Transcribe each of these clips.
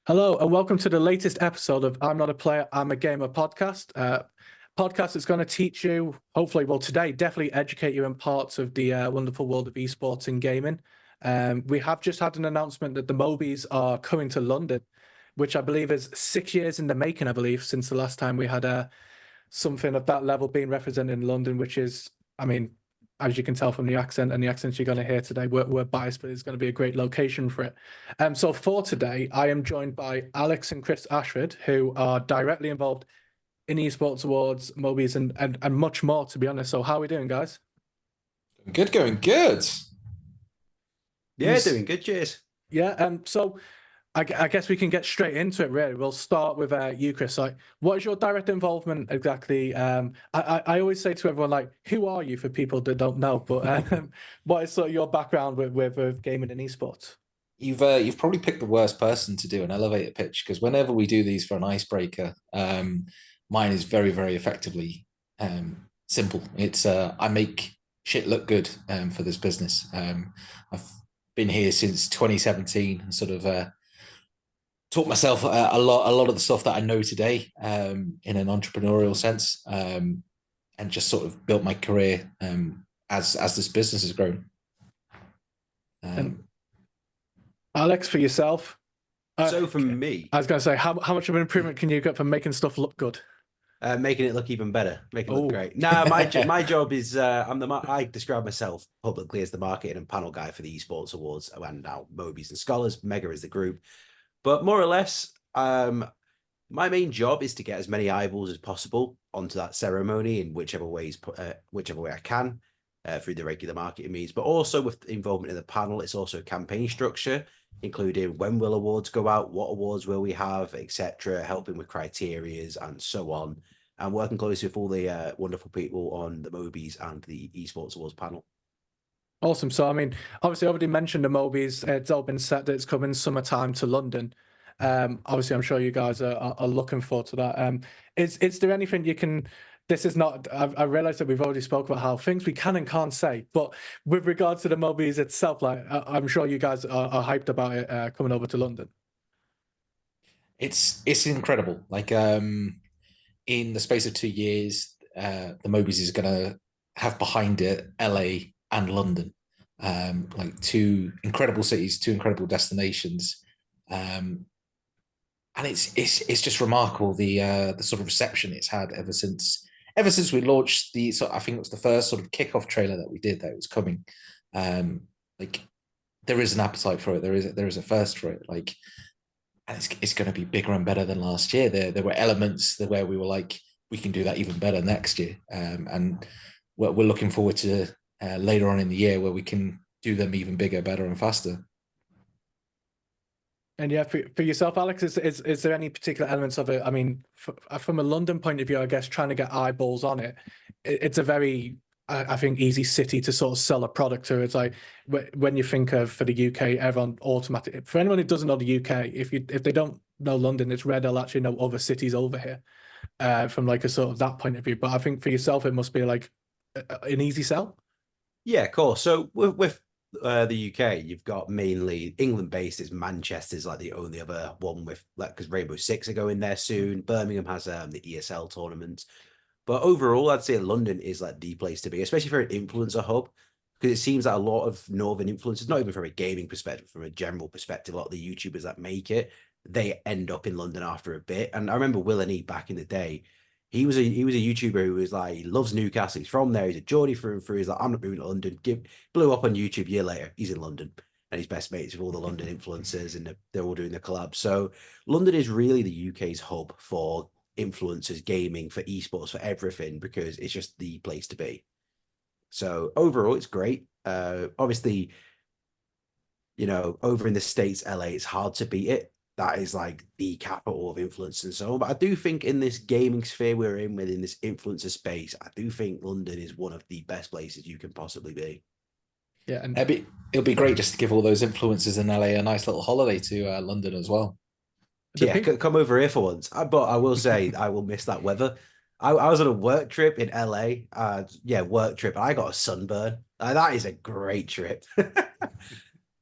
Hello and welcome to the latest episode of I'm Not a Player, I'm a Gamer podcast. Podcast that's going to teach you, hopefully, well, today, definitely educate you in parts of the wonderful world of esports and gaming. We have just had an announcement that the Mobies are coming to London, which I believe is 6 years in the making, I believe, since the last time we had something of that level being represented in London, which is, I mean, as you can tell from the accent and the accents you're going to hear today, we're biased, but it's going to be a great location for it. So for today, I am joined by Alex and Chris Ashford, who are directly involved in esports awards, Mobies, and much more, to be honest. So how are we doing, guys? Good, going good. Yeah, doing good. Cheers. Yeah. So I guess we can get straight into it. Really, we'll start with you, Chris. Like, what is your direct involvement exactly? I always say to everyone, like, who are you for people that don't know? But what is sort of your background with gaming and esports? You've probably picked the worst person to do an elevator pitch because whenever we do these for an icebreaker, mine is very, very effectively simple. It's I make shit look good for this business. I've been here since 2017 and sort of taught myself a lot of the stuff that I know today in an entrepreneurial sense, and just sort of built my career as this business has grown. Alex, for yourself. So for me, I was going to say, how much of an improvement can you get from making stuff look good? making it look even better, making it look great. No, my job is I describe myself publicly as the marketing and panel guy for the esports awards and now Mobies and Scholars. Mega is the group, but more or less, my main job is to get as many eyeballs as possible onto that ceremony in whichever way I can through the regular marketing means, but also with involvement in the panel. It's also campaign structure, including when will awards go out, what awards will we have, etc., helping with criterias and so on, and working closely with all the wonderful people on the Mobies and the esports awards panel. Awesome. So, I mean, obviously, I already mentioned the Mobies. It's all been set that it's coming summertime to London. Obviously, I'm sure you guys are looking forward to that. Is there anything you can? This is not. I realize that we've already spoke about how things we can and can't say, but with regards to the Mobies itself, like I'm sure you guys are hyped about it coming over to London. It's incredible. Like in the space of 2 years, the Mobies is going to have behind it LA and London, like two incredible cities, two incredible destinations, and it's just remarkable the sort of reception it's had ever since we launched the. So I think it was the first sort of kickoff trailer that we did that it was coming. Like there is an appetite for it. There is a thirst for it. Like, and it's going to be bigger and better than last year. There were elements where we were like, we can do that even better next year, and we're looking forward to later on in the year where we can do them even bigger, better, and faster. And yeah, for yourself, Alex, is there any particular elements of it? I mean, from a London point of view, I guess trying to get eyeballs on it's a very, I think, easy city to sort of sell a product to. It's like when you think of for the UK, everyone automatically. For anyone who doesn't know the UK, if they don't know London, it's rare they'll actually know other cities over here. From like a sort of that point of view, but I think for yourself, it must be like an easy sell. Yeah, of course. So with the UK, you've got mainly England-based. Is Manchester's like the only other one with, like, because Rainbow Six are going there soon. Birmingham has the ESL tournament, but overall, I'd say London is like the place to be, especially for an influencer hub, because it seems that a lot of northern influencers, not even from a gaming perspective, from a general perspective, a lot of the YouTubers that make it, they end up in London after a bit. And I remember Will and E back in the day. He was a YouTuber who was like, he loves Newcastle. He's from there. He's a Geordie through and through. He's like, I'm not moving to London. Blew up on YouTube a year later. He's in London. And he's best mates with all the London influencers, and they're all doing the collab. So London is really the UK's hub for influencers, gaming, for esports, for everything, because it's just the place to be. So overall, it's great. Obviously, over in the States, LA, it's hard to beat it. That is like the capital of influence and so on. But I do think in this gaming sphere we're in, within this influencer space, I do think London is one of the best places you can possibly be. Yeah, and It'll be great just to give all those influencers in LA a nice little holiday to London as well. Yeah, come over here for once. But I will say I will miss that weather. I was on a work trip in LA. Work trip. I got a sunburn. That is a great trip.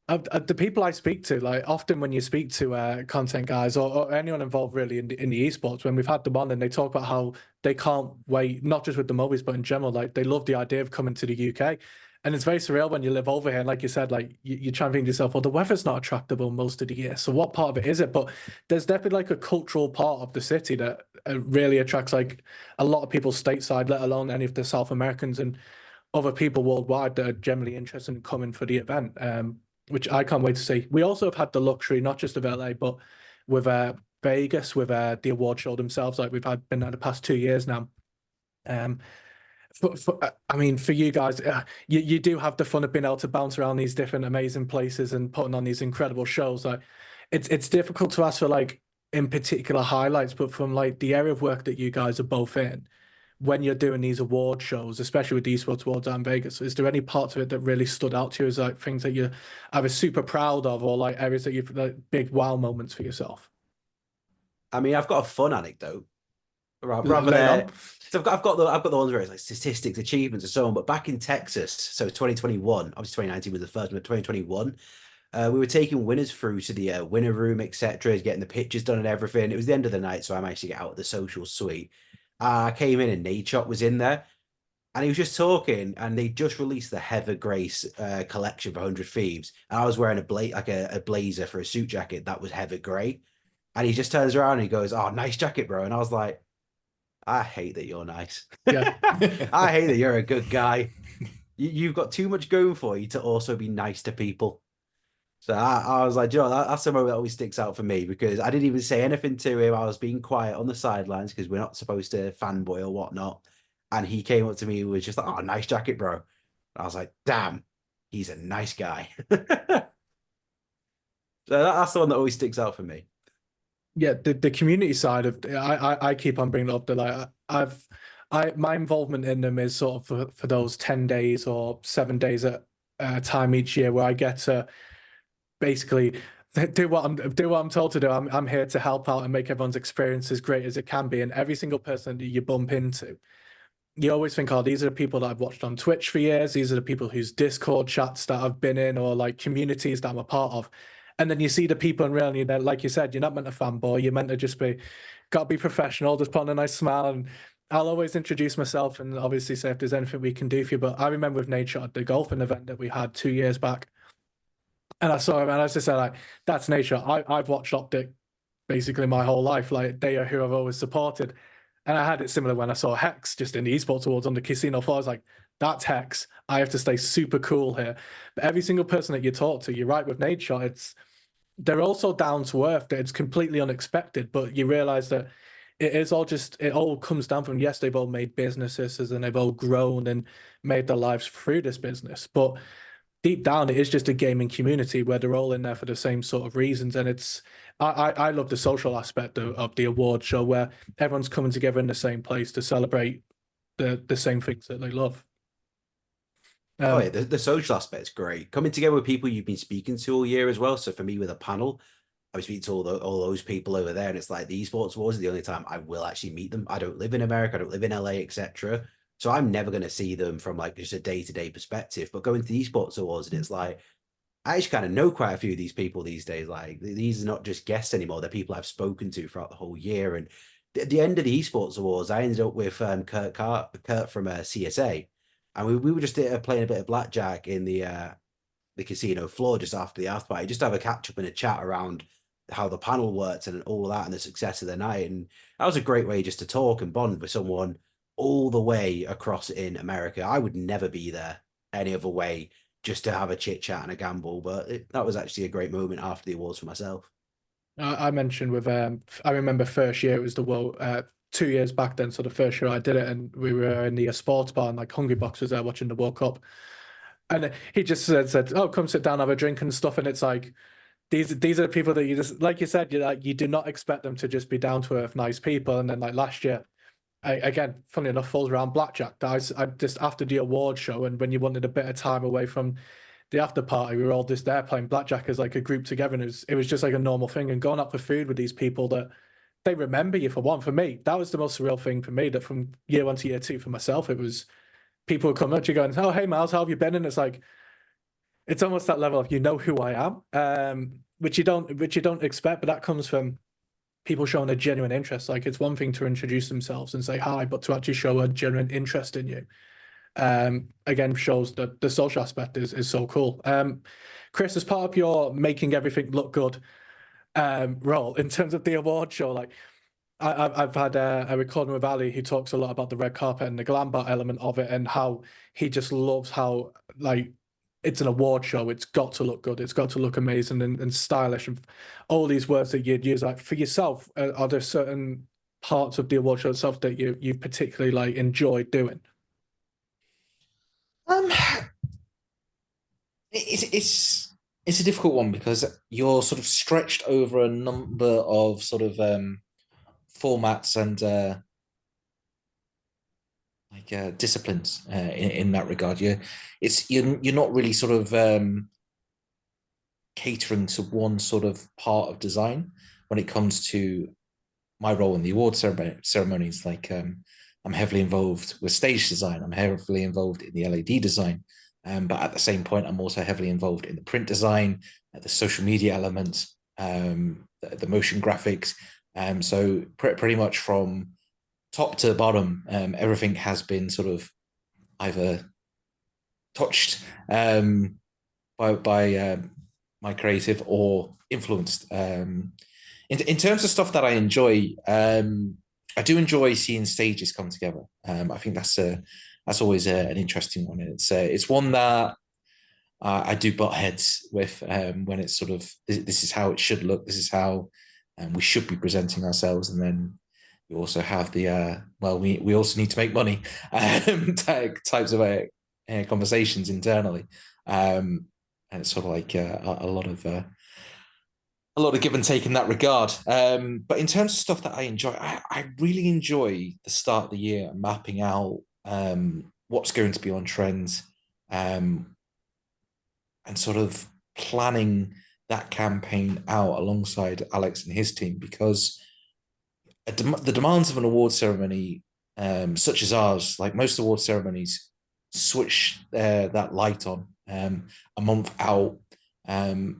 The people I speak to, like often when you speak to content guys or anyone involved really in the esports, when we've had them on and they talk about how they can't wait, not just with the movies, but in general, like they love the idea of coming to the UK. And it's very surreal when you live over here. And like you said, like you try and think to yourself, well, the weather's not attractable most of the year. So what part of it is it? But there's definitely like a cultural part of the city that really attracts like a lot of people stateside, let alone any of the South Americans and other people worldwide that are generally interested in coming for the event, which I can't wait to see. We also have had the luxury, not just of LA, but with Vegas, with the award show themselves, like we've been there the past 2 years now. I mean, for you guys, you do have the fun of being able to bounce around these different amazing places and putting on these incredible shows. Like, it's difficult to ask for like in particular highlights, but from like the area of work that you guys are both in, when you're doing these award shows, especially with esports awards out in Vegas, is there any parts of it that really stood out to you as like things that you're either super proud of or like areas that you've like big wow moments for yourself? I mean, I've got a fun anecdote. Lay it on. So I've got the ones where it's like statistics, achievements, and so on. But back in Texas, so 2021, obviously 2019 was the first, but 2021, we were taking winners through to the winner room, etc., getting the pictures done and everything. It was the end of the night, so I managed to get out of the social suite. I came in and Nate Shot was in there, and he was just talking, and they just released the Heather Grace collection for 100 Thieves, and I was wearing a blazer for a suit jacket that was Heather Gray, and he just turns around and he goes, "Oh, nice jacket, bro," and I was like, I hate that you're nice. Yeah. I hate that you're a good guy. You've got too much going for you to also be nice to people. So I was like, Joe, that's the moment that always sticks out for me because I didn't even say anything to him. I was being quiet on the sidelines because we're not supposed to fanboy or whatnot. And he came up to me and was just like, "Oh, nice jacket, bro." And I was like, damn, he's a nice guy. So that's the one that always sticks out for me. Yeah, the community side of I keep on bringing it up that like my involvement in them is sort of for those 10 days or 7 days at a time each year where I get to basically do what I'm told to do. I'm here to help out and make everyone's experience as great as it can be. And every single person that you bump into, you always think, oh, these are the people that I've watched on Twitch for years. These are the people whose Discord chats that I've been in or like communities that I'm a part of. And then you see the people in real and you're like you said, you're not meant to fanboy. You're meant to just got to be professional, just put on a nice smile. And I'll always introduce myself and obviously say if there's anything we can do for you. But I remember with Nate Shot at the golfing event that we had 2 years back. And I saw him and I just said, like, that's Nate Shot. I've watched Optic basically my whole life. Like, they are who I've always supported. And I had it similar when I saw Hex just in the esports awards on the casino floor. I was like, that's Hex. I have to stay super cool here. But every single person that you talk to, you're right with Nate Shot, they're also down to earth, that it's completely unexpected, but you realize that it all comes down from, yes, they've all made businesses and they've all grown and made their lives through this business. But deep down, it is just a gaming community where they're all in there for the same sort of reasons. And I love the social aspect of the award show where everyone's coming together in the same place to celebrate the same things that they love. Oh yeah, the social aspect's great. Coming together with people you've been speaking to all year as well. So for me, with a panel, I was speaking to all those people over there, and it's like the esports awards are the only time I will actually meet them. I don't live in America, I don't live in LA, etc. So I'm never going to see them from like just a day-to-day perspective. But going to the esports awards, and it's like I actually kind of know quite a few of these people these days. Like these are not just guests anymore; they're people I've spoken to throughout the whole year. And at the end of the esports awards, I ended up with Kurt from CSA, and we were just playing a bit of blackjack in the casino floor just after the after party, just to have a catch up and a chat around how the panel worked and all that and the success of the night. And that was a great way just to talk and bond with someone all the way across in America. I would never be there any other way just to have a chit chat and a gamble, but that was actually a great moment after the awards for myself. I mentioned with I remember first year it was the World 2 years back then, so the first year I did it, and we were in the sports bar, and like Hungry Box was there watching the World Cup, and he just said, "Oh, come sit down, have a drink and stuff," and it's like these are the people that you just, like you said, you do not expect them to just be down to earth, nice people, and then like last year. Again, funny enough, falls around blackjack. I just after the award show, and when you wanted a bit of time away from the after party, we were all just there playing blackjack as like a group together, and it was just like a normal thing. And going out for food with these people that they remember you for one. For me, that was the most surreal thing for me. That from year one to year two for myself, it was people would come up to you going, "Oh, hey Miles, how have you been?" And it's like it's almost that level of who I am, which you don't expect, but that comes from people showing a genuine interest. Like, it's one thing to introduce themselves and say hi, but to actually show a genuine interest in you, again, shows that the social aspect is so cool. Chris, as part of your making everything look good role in terms of the award show, like I've had a recording with Ali who talks a lot about the red carpet and the glam bar element of it, and how he just loves how, like, it's an award show. It's got to look good. It's got to look amazing and stylish, and all these words that you'd use. Like, for yourself, are there certain parts of the award show itself that you particularly like enjoy doing? Um, it's a difficult one because you're sort of stretched over a number of sort of formats and disciplines in that regard. You're not really sort of catering to one sort of part of design when it comes to my role in the award ceremonies. Like, I'm heavily involved with stage design. I'm heavily involved in the LED design. But at the same point, I'm also heavily involved in the print design, the social media elements, the motion graphics. So pretty much from top to bottom, everything has been sort of either touched by my creative or influenced. In terms of stuff that I enjoy, I do enjoy seeing stages come together. I think that's always an interesting one. It's one that I do butt heads with when it's sort of this is how it should look. This is how we should be presenting ourselves, and then we also have the we also need to make money types of conversations internally, and it's sort of like a lot of give and take in that regard. But in terms of stuff that I enjoy, I really enjoy the start of the year mapping out what's going to be on trends, and sort of planning that campaign out alongside Alex and his team, because the demands of an award ceremony, such as ours, like most award ceremonies, switch that light on a month out. The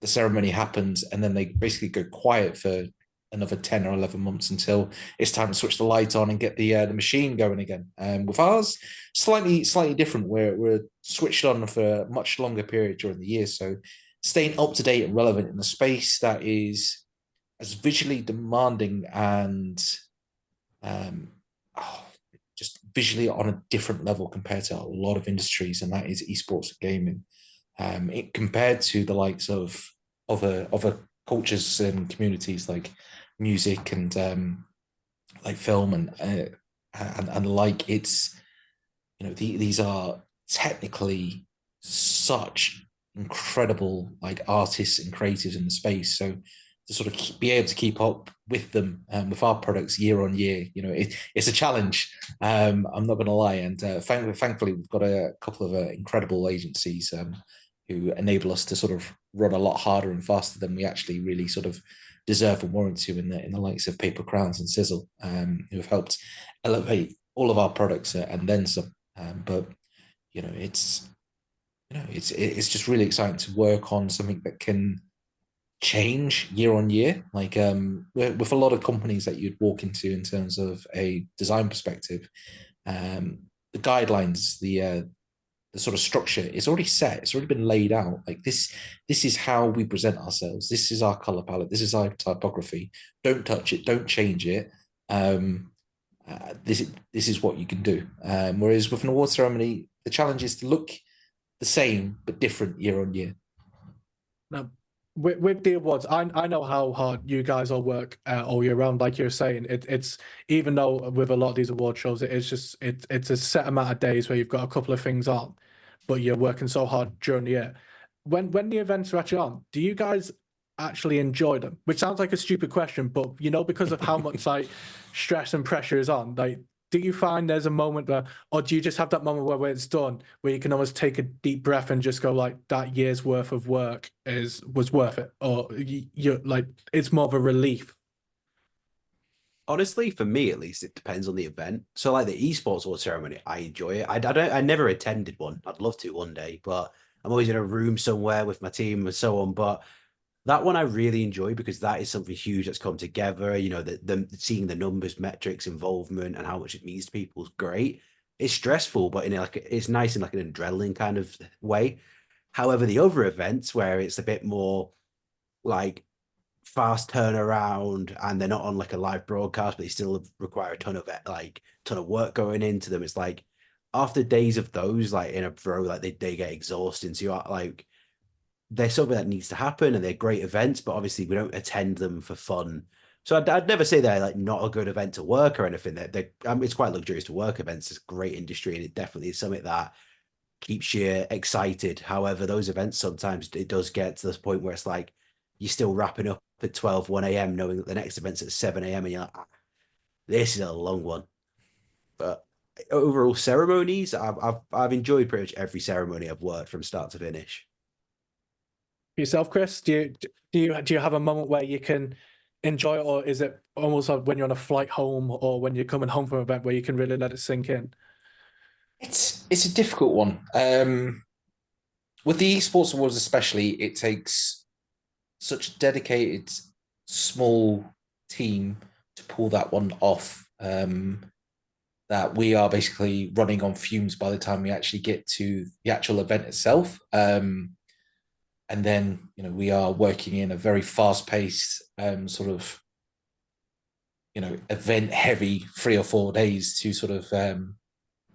ceremony happens, and then they basically go quiet for another 10 or 11 months until it's time to switch the light on and get the machine going again. With ours, slightly different. We're switched on for a much longer period during the year, so staying up to date and relevant in a space that is as visually demanding and just visually on a different level compared to a lot of industries, and that is esports and gaming. It compared to the likes of other cultures and communities like music and like film and like, it's, these are technically such incredible like artists and creatives in the space. So to sort of be able to keep up with them with our products year on year, it's a challenge. I'm not going to lie, and thankfully we've got a couple of incredible agencies who enable us to sort of run a lot harder and faster than we actually really sort of deserve and warrant to, in the likes of Paper Crowns and Sizzle, who have helped elevate all of our products and then some. But it's just really exciting to work on something that can change year on year. Like, with a lot of companies that you'd walk into in terms of a design perspective, the guidelines, the sort of structure is already set. It's already been laid out. Like, this is how we present ourselves. This is our color palette. This is our typography. Don't touch it. Don't change it. This is what you can do. Whereas with an award ceremony, the challenge is to look the same but different year on year. Now, with the awards, I know how hard you guys all work all year round. Like you're saying, it's even though with a lot of these award shows, it's a set amount of days where you've got a couple of things on, but you're working so hard during the year. When the events are actually on, do you guys actually enjoy them? Which sounds like a stupid question, but because of how much like stress and pressure is on, like, do you find there's a moment where, or do you just have that moment where it's done, where you can almost take a deep breath and just go like, that year's worth of work was worth it, or you're like, it's more of a relief? Honestly, for me at least, it depends on the event. So like the esports award ceremony, I enjoy it. I never attended one. I'd love to one day, but I'm always in a room somewhere with my team and so on. But that one I really enjoy because that is something huge that's come together. You know, the seeing the numbers, metrics, involvement, and how much it means to people is great. It's stressful, but in like it's nice in like an adrenaline kind of way. However, the other events where it's a bit more like fast turnaround and they're not on like a live broadcast, but they still require a ton of work going into them. It's like after days of those, like in a row, like they get exhausting. So you are like they're something that needs to happen and they're great events, but obviously we don't attend them for fun. So I'd never say they're like not a good event to work or anything. It's quite luxurious to work events. It's a great industry and it definitely is something that keeps you excited. However, those events sometimes it does get to this point where it's like you're still wrapping up at 1 a.m. knowing that the next event's at 7 a.m. and you're like, this is a long one. But overall ceremonies, I've enjoyed pretty much every ceremony I've worked from start to finish. Yourself, Chris, do you have a moment where you can enjoy it, or is it almost like when you're on a flight home or when you're coming home from an event where you can really let it sink in? It's a difficult one. With the esports awards especially, it takes such a dedicated small team to pull that one off, that we are basically running on fumes by the time we actually get to the actual event itself. And then, you know, we are working in a very fast-paced sort of, you know, event-heavy 3 or 4 days to sort of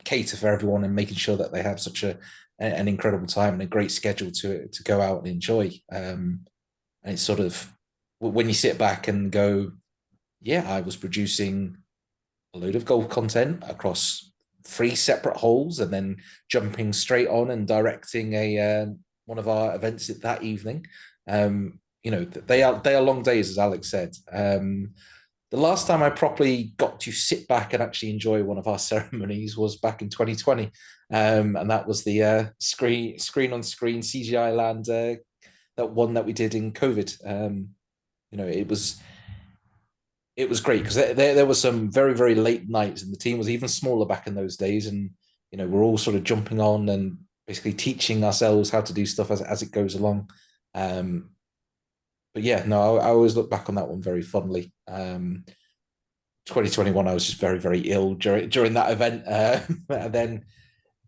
cater for everyone and making sure that they have such an incredible time and a great schedule to go out and enjoy. And it's sort of when you sit back and go, yeah, I was producing a load of gold content across 3 separate holes and then jumping straight on and directing one of our events that evening. You know, they are long days, as Alex said. The last time I properly got to sit back and actually enjoy one of our ceremonies was back in 2020. And that was the screen on screen CGI land, that one that we did in COVID. You know, it was great because there were some very, very late nights and the team was even smaller back in those days. And, you know, we're all sort of jumping on and basically teaching ourselves how to do stuff as it goes along. But yeah, no, I always look back on that one very fondly. 2021, I was just very, very ill during that event. And then,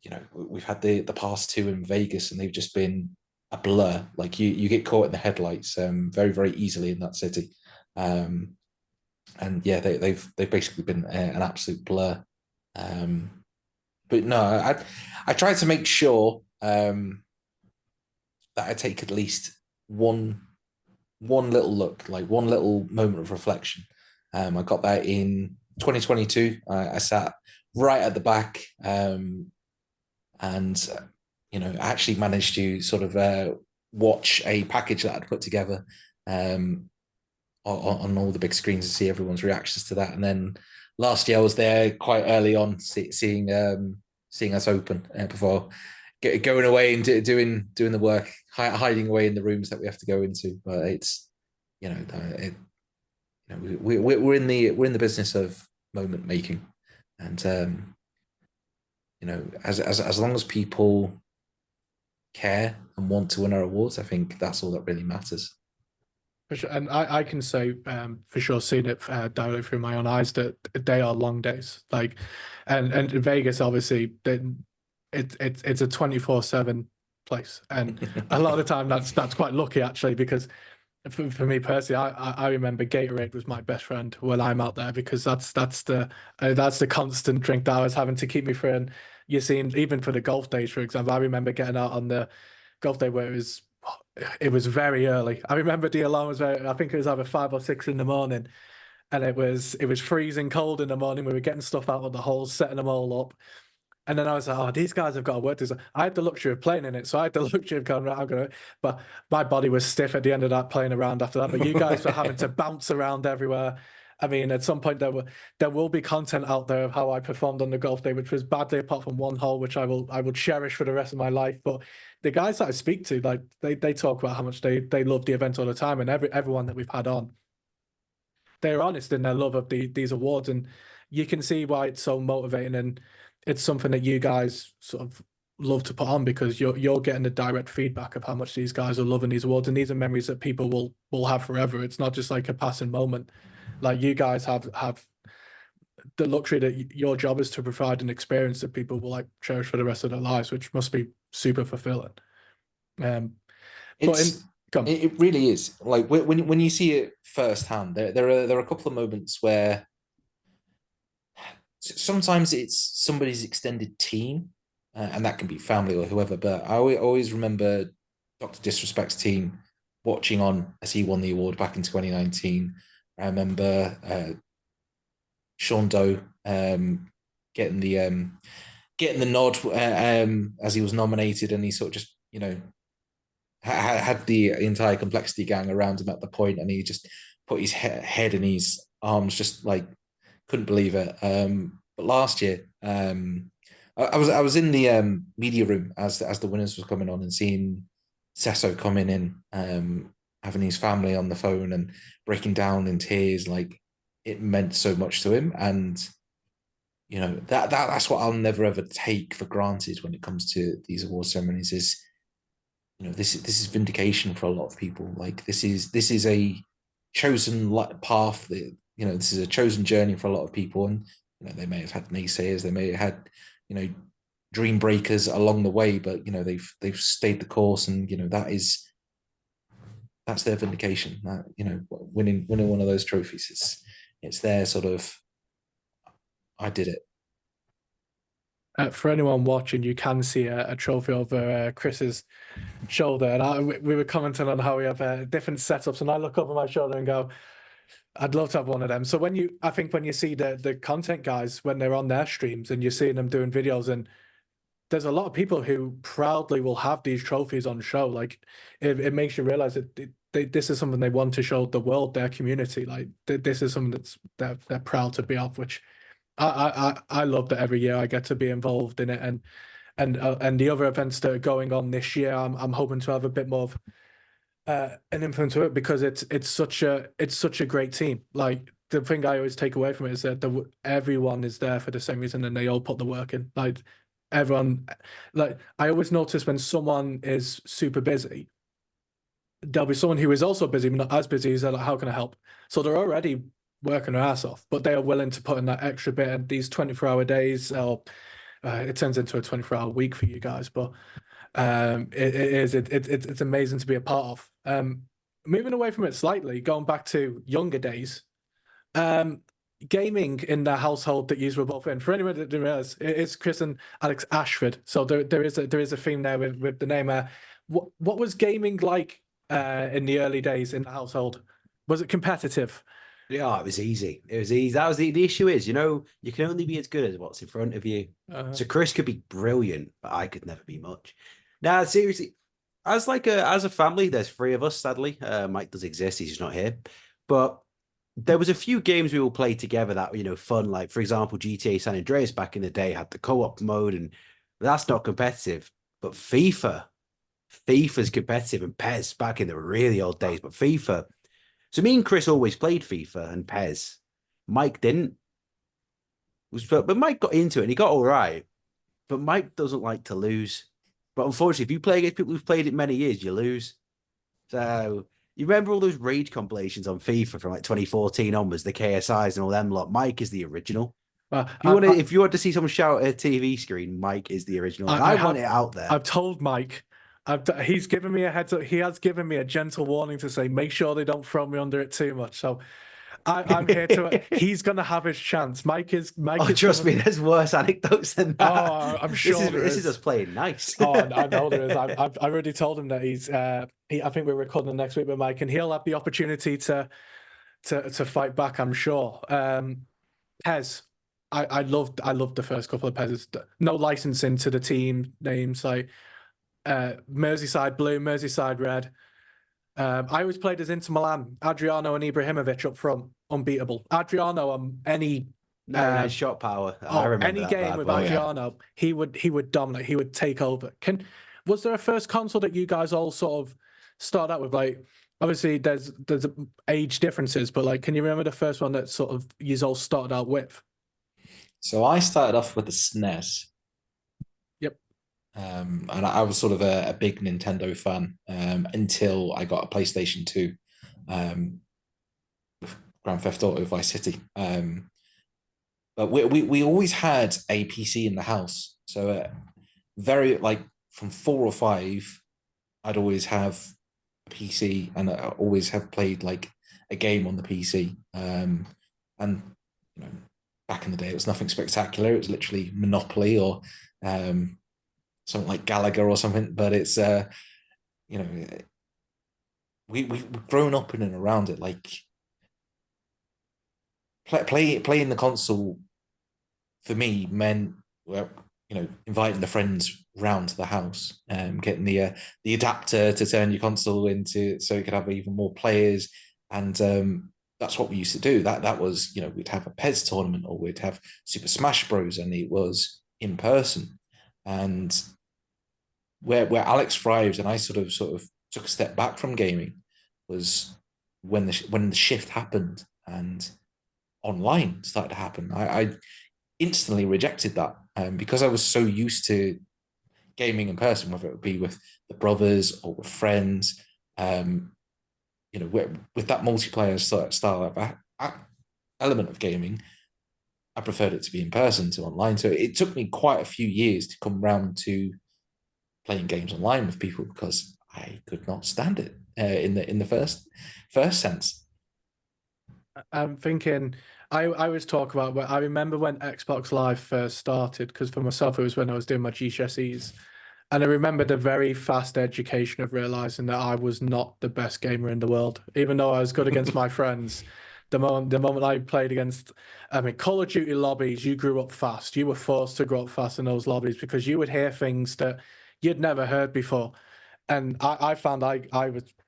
you know, we've had the past 2 in Vegas and they've just been a blur. Like you get caught in the headlights very, very easily in that city. And yeah, they've basically been an absolute blur. But no, I try to make sure that I take at least one little look, like one little moment of reflection. I got that in 2022. I sat right at the back, and you know, I actually managed to sort of watch a package that I'd put together on all the big screens to see everyone's reactions to that. And then last year I was there quite early on, seeing us open before going away and doing the work, hiding away in the rooms that we have to go into. But it's, you know, we're in the business of moment making, and you know, as long as people care and want to win our awards, I think that's all that really matters. For sure. And I can say for sure, seeing it directly through my own eyes, that they are long days. Like, and Vegas, obviously, it's a 24/7 place, and a lot of the time that's quite lucky actually, because for me personally, I remember Gatorade was my best friend when I'm out there, because that's the constant drink that I was having to keep me through. And you're seeing even for the golf days, for example, I remember getting out on the golf day where it was very early. I remember the alarm was I think it was either 5 or 6 in the morning, and it was freezing cold in the morning. We were getting stuff out of the holes, setting them all up. And then I was like, oh, these guys have got to work this. I had the luxury of playing in it. So I had the luxury of going, right, I'm going to, but my body was stiff at the end of that, playing around after that. But you guys were having to bounce around everywhere. I mean, at some point there will be content out there of how I performed on the golf day, which was badly apart from one hole, which I will cherish for the rest of my life. But the guys that I speak to, like they talk about how much they love the event all the time, and everyone that we've had on, they're honest in their love of these awards, and you can see why it's so motivating, and it's something that you guys sort of love to put on, because you're getting the direct feedback of how much these guys are loving these awards, and these are memories that people will have forever. It's not just like a passing moment. Like, you guys have the luxury that your job is to provide an experience that people will like cherish for the rest of their lives, which must be super fulfilling. It really is. Like, when you see it firsthand, there are a couple of moments where sometimes it's somebody's extended team, and that can be family or whoever. But I always remember Dr. Disrespect's team watching on as he won the award back in 2019. I remember Sean Doe getting the nod as he was nominated, and he sort of just, had the entire complexity gang around him at the point, and he just put his head in his arms, just like couldn't believe it. But last year, I was in the media room as the winners was coming on, and seeing Sesso coming in, having his family on the phone and breaking down in tears. Like, it meant so much to him, and that's what I'll never ever take for granted when it comes to these award ceremonies. Is this is vindication for a lot of people. Like, this is a chosen path. This is a chosen journey for a lot of people, and they may have had naysayers, they may have had dream breakers along the way, but they've stayed the course, and that's their vindication. That winning one of those trophies, it's their sort of, I did it. For anyone watching, you can see a trophy over Chris's shoulder, and we were commenting on how we have different setups, and I look over my shoulder and go, I'd love to have one of them. So when you see the content guys, when they're on their streams and you're seeing them doing videos, and there's a lot of people who proudly will have these trophies on show. Like, it makes you realize that this is something they want to show the world, their community. Like, this is something they're proud to be of, which I love that every year I get to be involved in it, and the other events that are going on this year, I'm hoping to have a bit more of an influence to it, because it's such a great team. Like, the thing I always take away from it is that everyone is there for the same reason, and they all put the work in. Like, everyone, like, I always notice when someone is super busy, there'll be someone who is also busy but not as busy, who's like, how can I help? So they're already working their ass off, but they are willing to put in that extra bit, and these 24-hour days, or it turns into a 24-hour week for you guys, but it's amazing to be a part of. Moving away from it slightly, going back to younger days, gaming in the household that you were both in. For anyone that didn't realize, it's Chris and Alex Ashford. So there is a theme there with the name. What was gaming like in the early days in the household? Was it competitive? Yeah, it was easy. It was easy. That was the issue is, you can only be as good as what's in front of you. So Chris could be brilliant, but I could never be much. Now, seriously, as a family, there's 3 of us, sadly. Mike does exist, he's just not here. But there was a few games we all played together that were, fun. Like, for example, GTA San Andreas back in the day had the co-op mode, and that's not competitive. But FIFA's competitive, and PES back in the really old days. But FIFA. So me and Chris always played FIFA and PES. Mike didn't. But Mike got into it, and he got all right. But Mike doesn't like to lose. But unfortunately, if you play against people who've played it many years, you lose. So you remember all those rage compilations on FIFA from like 2014 onwards, the KSIs and all them lot. Mike is the original. If you want to see someone shout at a TV screen, Mike is the original. I want it out there. I've told Mike. He's given me a heads up. He has given me a gentle warning to say, make sure they don't throw me under it too much. So I'm here to. He's gonna have his chance. Mike is. Trust me, there's worse anecdotes than that. Oh, I'm sure this is us playing nice. Oh, I know there is. I've already told him that he's. I think we're recording the next week with Mike, and he'll have the opportunity to fight back, I'm sure. PES. I loved the first couple of PESs. No licensing to the team names, like Merseyside Blue, Merseyside Red. I always played as Inter Milan, Adriano and Ibrahimovic up front, unbeatable. Adriano on any shot power. I remember any game with Adriano, he would dominate. He would take over. Was there a first console that you guys all sort of started out with? Like, obviously there's age differences, but like, can you remember the first one that sort of you all started out with? So I started off with the SNES. Yep. And I was sort of a big Nintendo fan until I got a PlayStation 2 with Grand Theft Auto Vice City. But we always had a PC in the house. So very like from 4 or 5, I'd always have a PC and I always have played like a game on the PC. And you know, back in the day, it was nothing spectacular. It was literally Monopoly or something like Gallagher or something. But it's you know, we've grown up in and around it. Like playing the console for me meant, well, you know, inviting the friends round to the house, getting the adapter to turn your console into so it could have even more players, and that's what we used to do. That was, you know, we'd have a PES tournament or we'd have Super Smash Bros, and it was in person. And where Alex thrives and I sort of took a step back from gaming was when the shift happened and online started to happen. I instantly rejected that because I was so used to gaming in person, whether it would be with the brothers or with friends. You know, with that multiplayer style element of gaming, I preferred it to be in person to online. So it took me quite a few years to come round to playing games online with people because I could not stand it in the first sense. I'm thinking, I always talk about I remember when Xbox Live first started, because for myself, it was when I was doing my GCSEs. And I remember the very fast education of realizing that I was not the best gamer in the world, even though I was good against my friends. The moment I played against, I mean, Call of Duty lobbies, you grew up fast. You were forced to grow up fast in those lobbies because you would hear things that you'd never heard before. And I found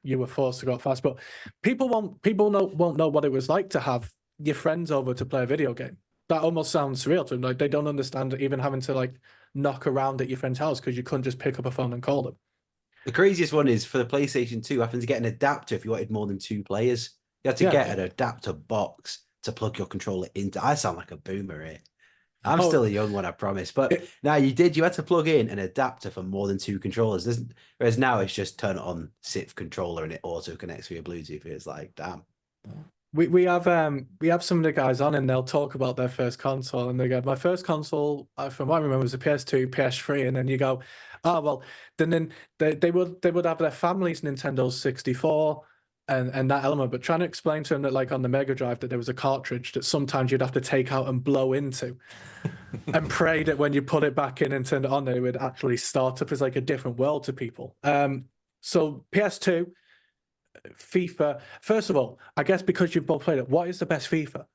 you were forced to go up fast, but won't know what it was like to have your friends over to play a video game. That almost sounds surreal to them. Like they don't understand even having to like knock around at your friend's house because you couldn't just pick up a phone and call them. The craziest one is for the PlayStation 2, having to get an adapter if you wanted more than 2 players. You had to get an adapter box to plug your controller into. I sound like a boomer here. I'm still a young one, I promise. But now you had to plug in an adapter for more than 2 controllers. Whereas now it's just turn it on SIF controller and it auto connects via Bluetooth. It's like, damn. We have some of the guys on and they'll talk about their first console and they go, my first console, from what I remember, was a PS2, PS3, and then you go, oh well, then they would have their family's Nintendo 64 and that element, but trying to explain to them that like on the Mega Drive that there was a cartridge that sometimes you'd have to take out and blow into and pray that when you put it back in and turn it on, it would actually start up as like a different world to people. So PS2. FIFA. First of all, I guess because you've both played it, what is the best FIFA?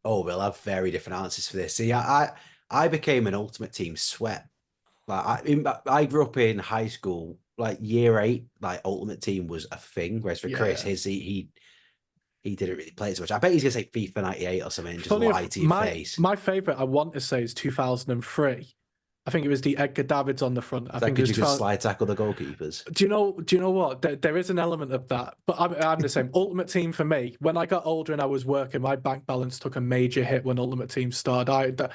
Oh, we'll have very different answers for this. See, I became an Ultimate Team sweat. Like I grew up in high school, like year 8, like Ultimate Team was a thing. Whereas for Chris, he didn't really play it so much. I bet he's gonna say FIFA 98 or something and just lie to your face. My favorite, I want to say, is 2003. I think it was the Edgar Davids on the front. I think you could slide tackle the goalkeepers. Do you know what? There is an element of that, but I'm the same. Ultimate Team for me. When I got older and I was working, my bank balance took a major hit when Ultimate Team started.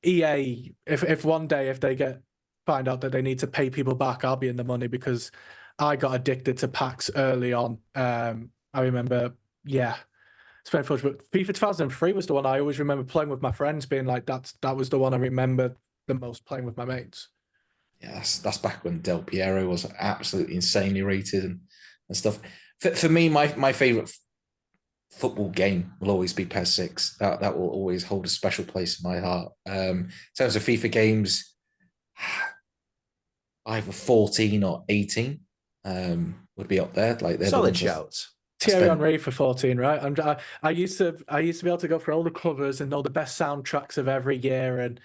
EA, if one day they find out that they need to pay people back, I'll be in the money because I got addicted to packs early on. I remember, it's very unfortunate. But FIFA 2003 was the one I always remember playing with my friends, being like, that was the one I remember the most playing with my mates. Yeah, that's back when Del Piero was absolutely insanely rated and stuff. For me, my favorite football game will always be PES 6. That will always hold a special place in my heart. In terms of FIFA games, either 14 or 18 would be up there. Like they're solid shouts. Thierry Henry for 14, right? I used to be able to go for all the covers and know the best soundtracks of every year, and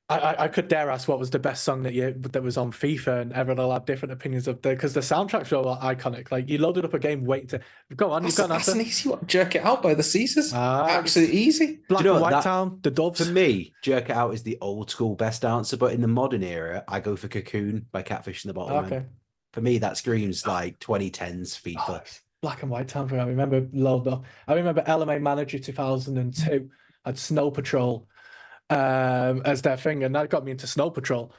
I could dare ask what was the best song that was on FIFA, and everyone will have different opinions of because the soundtracks are all iconic. Like you loaded up a game, waiting to go on. That's an easy one. Jerk It Out by the Caesars. Absolutely easy. Black and White Town, the Doves. For me, Jerk It Out is the old school best answer, but in the modern era, I go for Cocoon by Catfish and the Bottle Man. For me, that screams like 2010s FIFA. Black and White Town. I remember loaded up. I remember LMA Manager 2002. Had Snow Patrol. as their thing, and that got me into Snow Patrol.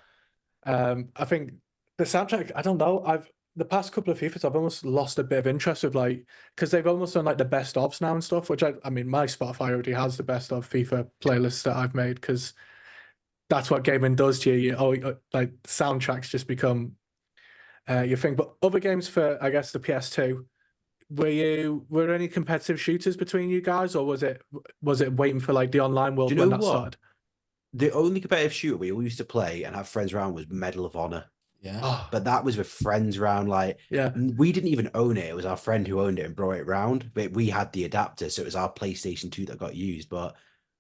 I think the soundtrack, I don't know, the past couple of FIFAs, I've almost lost a bit of interest with like, because they've almost done like the best ofs now and stuff, which I mean, my Spotify already has the best of FIFA playlists that I've made because that's what gaming does to you. Like soundtracks just become your thing. But other games for, I guess, the PS2, were there any competitive shooters between you guys, or was it waiting for like the online world Do you when know that what? started? The only competitive shooter we all used to play and have friends around was Medal of Honor. Yeah. Oh, But that was with friends around. Like, yeah. we didn't even own it. It was our friend who owned it and brought it round. But we had the adapter, so it was our PlayStation 2 that got used. But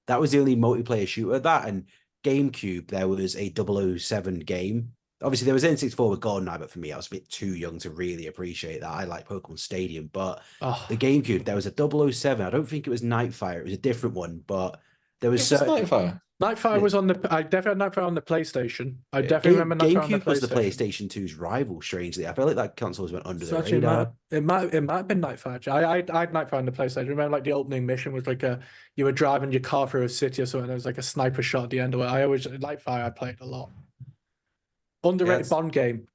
that was the only multiplayer shooter. That and GameCube, there was a 007 game. Obviously, there was N64 with GoldenEye, but for me, I was a bit too young to really appreciate that. I like Pokemon Stadium, but Oh, the GameCube, there was a 007. I don't think it was Nightfire. It was a different one, but there was It was certain. Nightfire. Nightfire was on the. I definitely had Nightfire on the PlayStation. I Yeah, definitely remember Nightfire on the GameCube was the PlayStation. PlayStation 2's rival, strangely. I feel like that console went under So the actually, radar. it might have been Nightfire. I had Nightfire on the PlayStation. I remember like the opening mission was like you were driving your car through a city or something. There was like a sniper shot at the end of it. I always Nightfire. I played a lot. Underrated Yes. Bond game.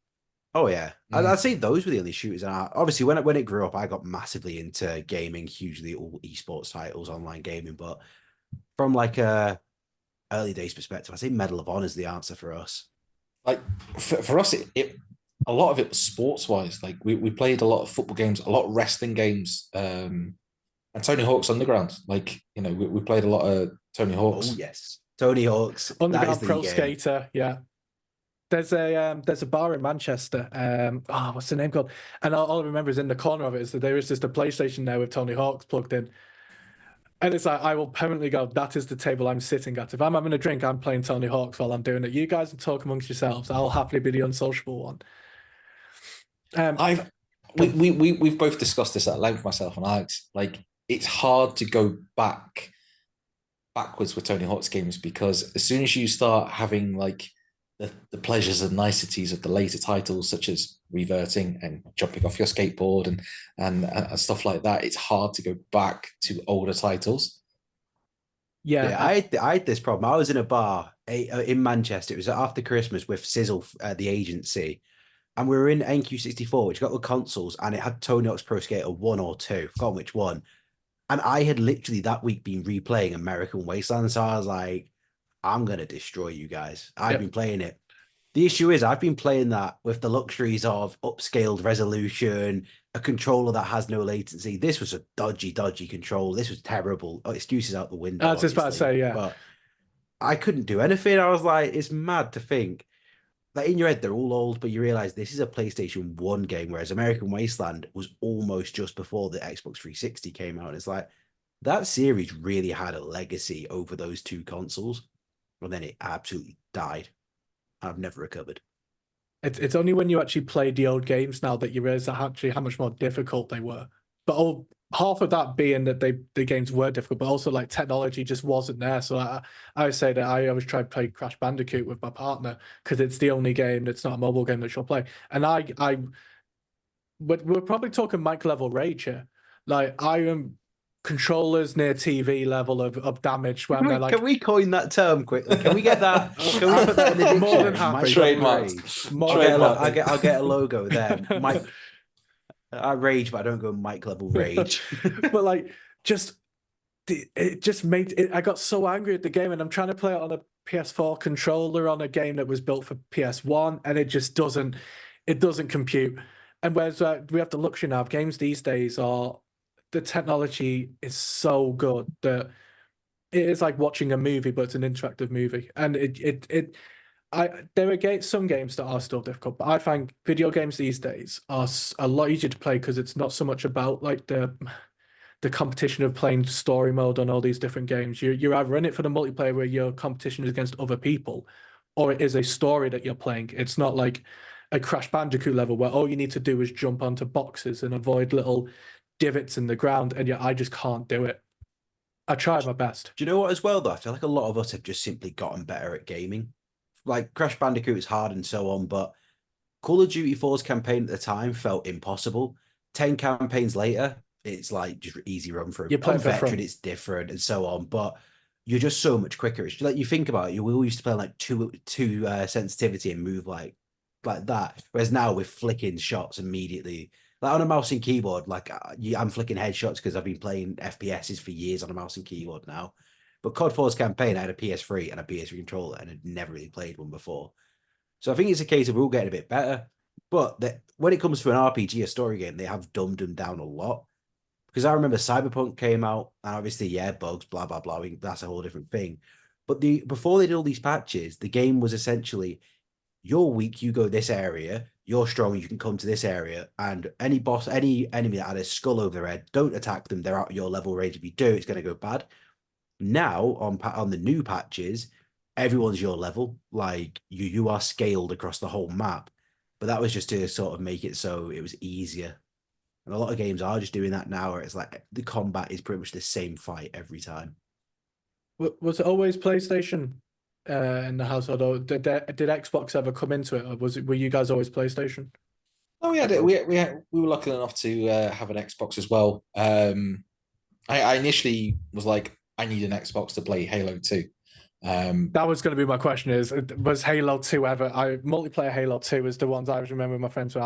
Oh yeah, Mm. I'd say those were the only shooters. And obviously, when it grew up, I got massively into gaming, hugely all esports titles, online gaming. But from like a early days perspective, I say Medal of Honor is the answer for us. Like for us, a lot of it was sports wise. Like we played a lot of football games, a lot of wrestling games, and Tony Hawk's Underground. Like we played a lot of Tony Hawk's. Oh yes, Tony Hawk's. That is Underground the Pro game. Skater. Yeah. There's a bar in Manchester. What's the name called? And all I remember is in the corner of it is that there is just a PlayStation there with Tony Hawk's plugged in. And it's like I will permanently go, that is the table I'm sitting at. If I'm having a drink, I'm playing Tony Hawk's while I'm doing it. You guys can talk amongst yourselves. I'll happily be the unsociable one. We've both discussed this at length, myself and Alex. Like it's hard to go backwards with Tony Hawk's games because as soon as you start having like the pleasures and niceties of the later titles, such as reverting and jumping off your skateboard and stuff like that, it's hard to go back to older titles. Yeah, Yeah. I had this problem. I was in a bar in Manchester. It was after Christmas with Sizzle, the agency, and we were in NQ64, which got the consoles, and it had Tony Hawk's Pro Skater 1 or 2, forgotten which one. And I had literally that week been replaying American Wasteland, so I was like, I'm gonna destroy you guys. I've been playing it. The issue is I've been playing that with the luxuries of upscaled resolution, a controller that has no latency. This was a dodgy control. This was terrible. Excuses out the window. I was just about to say, yeah. But I couldn't do anything. I was like, it's mad to think that in your head they're all old, but you realize this is a PlayStation 1 game, whereas American Wasteland was almost just before the Xbox 360 came out. And it's like that series really had a legacy over those two consoles, and then it absolutely died. I've never recovered. It's only when you actually play the old games now that you realize actually how much more difficult they were. But half of that being that the games were difficult, but also like technology just wasn't there. So I would say that I always try to play Crash Bandicoot with my partner because it's the only game that's not a mobile game that she'll play. And we're probably talking mic level rage here. Like I am controllers near TV level of damage when they're like. Can we coin that term quickly? Can we get that? Can we put that in the dictionary? More than happy. Trademarked. I'll get a logo there. Mike, I rage, but I don't go mic level rage. But like, it just made it. I got so angry at the game, and I'm trying to play it on a PS4 controller on a game that was built for PS1, and it just doesn't compute. And whereas we have the luxury now of games these days are the technology is so good that it is like watching a movie, but it's an interactive movie. And there are some games that are still difficult, but I find video games these days are a lot easier to play because it's not so much about like the competition of playing story mode on all these different games. You're either in it for the multiplayer where your competition is against other people, or it is a story that you're playing. It's not like a Crash Bandicoot level where all you need to do is jump onto boxes and avoid little divots in the ground, and yet I just can't do it. I tried my best. Do you know what as well, though? I feel like a lot of us have just simply gotten better at gaming. Like Crash Bandicoot is hard and so on, but Call of Duty 4's campaign at the time felt impossible. 10 campaigns later, it's like just easy run through. You're playing for Veteran, fun. it's different and so on. But you're just so much quicker. It's like you think about it, we all used to play like two sensitivity and move like that. Whereas now we're flicking shots immediately. Like on a mouse and keyboard, like I'm flicking headshots because I've been playing FPSs for years on a mouse and keyboard now. But COD 4's campaign, I had a PS3 and a PS3 controller and had never really played one before. So I think it's a case of we're all getting a bit better. But when it comes to an RPG, a story game, they have dumbed them down a lot. Because I remember Cyberpunk came out, and obviously, yeah, bugs, blah, blah, blah. That's a whole different thing. But before they did all these patches, the game was essentially, you're weak, you go this area, you're strong, you can come to this area, and any enemy that had a skull over their head, don't attack them, they're out of your level range. If you do, it's going to go bad. Now, on the new patches, everyone's your level. Like, you are scaled across the whole map. But that was just to sort of make it so it was easier. And a lot of games are just doing that now, where it's like the combat is pretty much the same fight every time. Was it always PlayStation in the household, or did Xbox ever come into it, or were you guys always PlayStation? Oh, we had it. We were lucky enough to have an Xbox as well. I initially was like, I need an Xbox to play Halo 2. That was going to be my question: was Halo 2 ever? Multiplayer Halo 2 was the ones I was remembering my friends where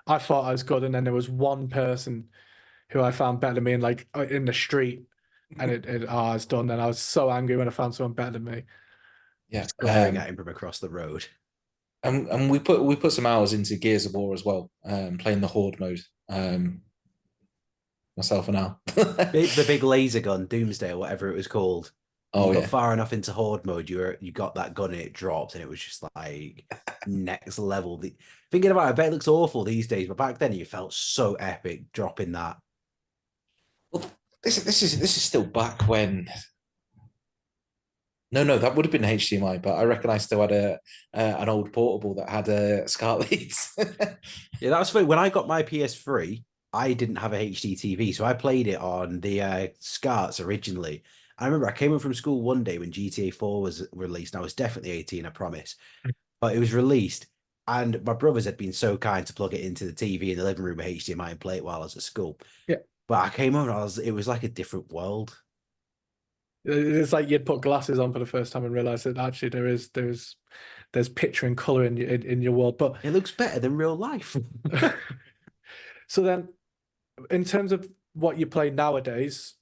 I thought I was good, and then there was one person who I found better than me in the street, and I was done. And I was so angry when I found someone better than me. Yeah, just glaring at him from across the road. And we put some hours into Gears of War as well, playing the Horde mode. Myself and Al. The big laser gun, Doomsday, or whatever it was called. Oh, you got far enough into Horde mode, you got that gun and it dropped, and it was just like next level. Thinking about it, I bet it looks awful these days, but back then you felt so epic dropping that. Well, this is still back when. No, that would have been HDMI, but I reckon I still had an old portable that had a SCART leads. Yeah, that was funny. When I got my PS3, I didn't have a HD TV, so I played it on the SCARTs originally. I remember I came home from school one day when GTA 4 was released, and I was definitely 18, I promise. But it was released, and my brothers had been so kind to plug it into the TV in the living room with HDMI and play it while I was at school. Yeah. But I came home and it was like a different world. It's like you'd put glasses on for the first time and realize that actually there's picture and color in your world. But it looks better than real life. So then, in terms of what you play nowadays,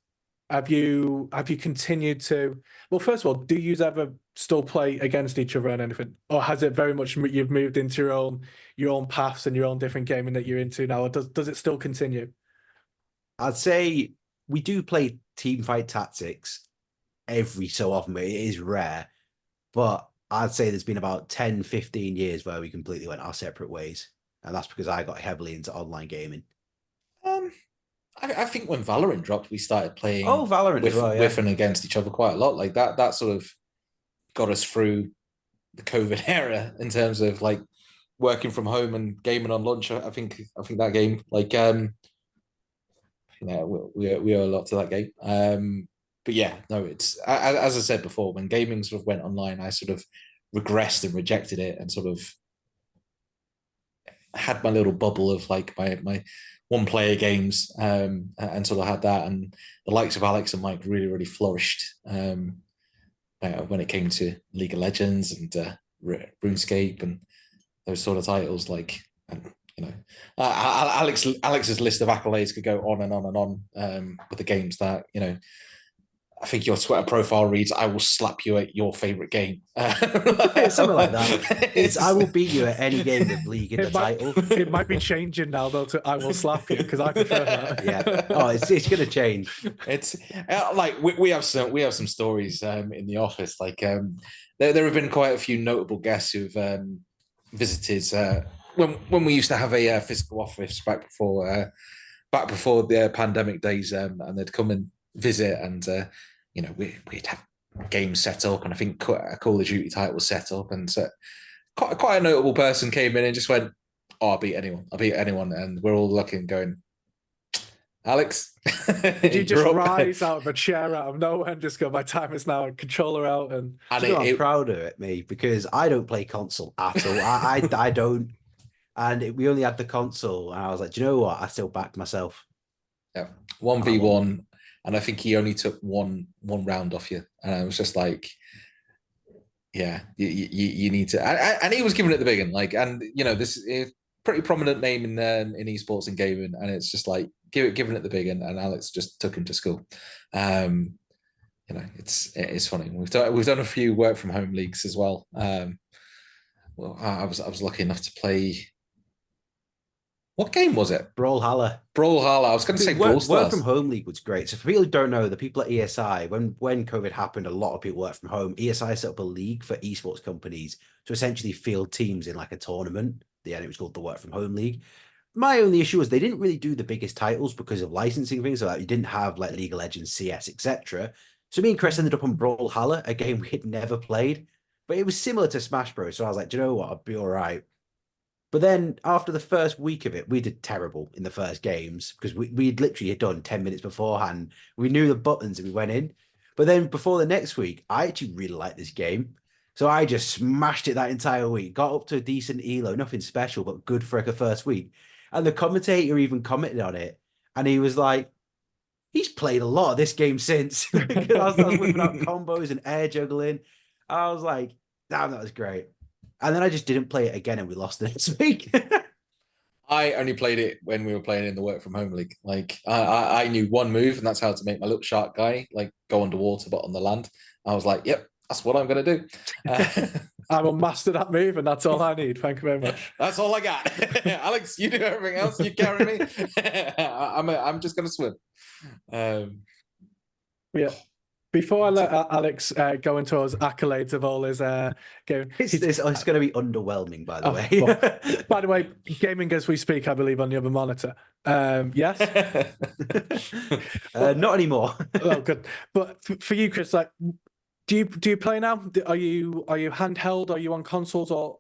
have you continued to? Well, first of all, do you ever still play against each other and anything, or has it very much you've moved into your own paths and your own different gaming that you're into now, or does it still continue? I'd say we do play team fight tactics every so often, but it is rare. But I'd say there's been about 10, 15 years where we completely went our separate ways. And that's because I got heavily into online gaming. I think when Valorant dropped, we started playing Valorant with and against each other quite a lot. Like that sort of got us through the COVID era in terms of like working from home and gaming on lunch. I think that game, like we owe a lot to that game. But yeah, no, it's as I said before, when gaming sort of went online, I sort of regressed and rejected it, and sort of had my little bubble of like my one player games, and sort of had that, and the likes of Alex and Mike really flourished when it came to League of Legends and RuneScape and those sort of titles. Like, you know, Alex's list of accolades could go on and on and on with the games that, you know, I think your Twitter profile reads, "I will slap you at your favorite game." Something like that. I will beat you at any game with League in the title. It might be changing now though to "I will slap you," because I prefer that. Yeah. Oh, it's going to change. It's like we have some stories in the office. Like there have been quite a few notable guests who've visited when we used to have a physical office back before the pandemic days, and they'd come and visit, and you know, we'd have games set up, and I think a Call of Duty title was set up, and so quite a notable person came in and just went, "Oh, I'll beat anyone," and we're all looking, going, "Alex, did you just rise out of a chair out of nowhere and just go, 'My time is now,' and controller out?" And I'm proud of it, me, because I don't play console at all. I don't, and we only had the console, and I was like, do you know what? I still backed myself. Yeah, 1v1. and I think he only took one round off you, and I was just like, yeah, you need to, and he was giving it the big one, like, and this is pretty prominent name in esports and gaming, and it's just like giving it the big one, and Alex just took him to school. It's funny. We've done a few work from home leagues as well. Well, I was lucky enough to play. What game was it? Brawlhalla. I was going to say Brawl Stars. Work from home league was great. So for people who don't know, the people at ESI, when COVID happened, a lot of people worked from home. ESI set up a league for esports companies to essentially field teams in like a tournament. It was called the Work from Home League. My only issue was they didn't really do the biggest titles because of licensing things. So you didn't have like League of Legends, CS, etc. So me and Chris ended up on Brawlhalla, a game we had never played, but it was similar to Smash Bros. So I was like, do you know what? I'll be all right. But then after the first week of it, we did terrible in the first games because we'd literally done 10 minutes beforehand. We knew the buttons and we went in. But then before the next week, I actually really liked this game. So I just smashed it that entire week, got up to a decent elo, nothing special, but good for a first week. And the commentator even commented on it. And he was like, he's played a lot of this game since. I was whipping out combos and air juggling. I was like, damn, that was great. And then I just didn't play it again, and we lost the next week. I only played it when we were playing in the Work from Home League. Like I knew one move, and that's how to make my little shark guy like go underwater but on the land. I was like, yep, that's what I'm going to do. I will master that move, and that's all I need. Thank you very much. That's all I got. Alex, you do everything else. You carry me. I'm just going to swim. Yeah. Before I let Alex go into his accolades of all his game, it's going to be underwhelming, by the way. Well, by the way, gaming as we speak, I believe, on the other monitor. Yes. Not anymore. Oh, good. But for you, Chris, like, do you play now? Are you handheld? Are you on consoles, or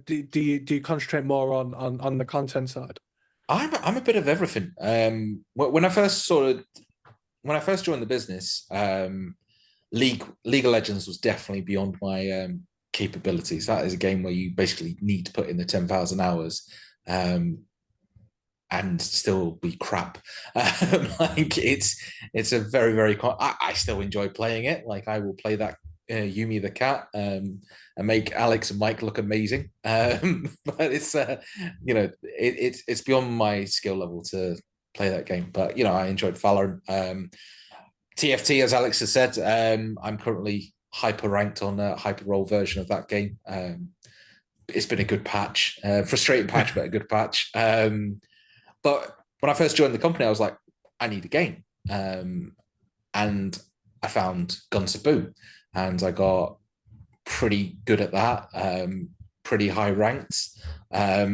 do you concentrate more on the content side? I'm a bit of everything. When I first joined the business, League of Legends was definitely beyond my capabilities. That is a game where you basically need to put in the 10,000 hours and still be crap. Like it's a very, very. I still enjoy playing it. Like I will play that Yumi the cat and make Alex and Mike look amazing. But it's it's beyond my skill level to play that game. But I enjoyed Valorant. TFT, as Alex has said, I'm currently hyper ranked on a hyper roll version of that game. It's been a good patch, frustrating patch, but a good patch. But when I first joined the company, I was like, I need a game, and I found Guns of Boom, and I got pretty good at that, pretty high ranked. At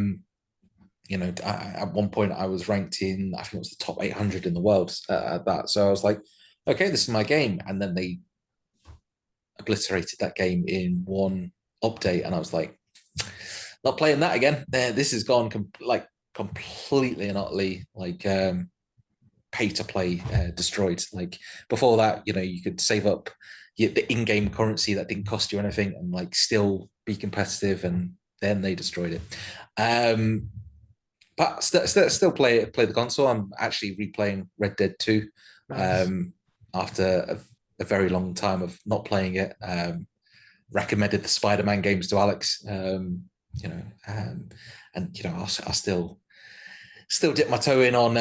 one point I was ranked in, I think it was the top 800 in the world at that. So I was like, okay, this is my game. And then they obliterated that game in one update, and I was like, not playing that again. This has gone completely and utterly pay to play, destroyed. Like before that, you could save up the in-game currency that didn't cost you anything and like still be competitive, and then they destroyed it. But still play the console. I'm actually replaying Red Dead 2 after a very long time of not playing it. Recommended the Spider-Man games to Alex, I'll still dip my toe in on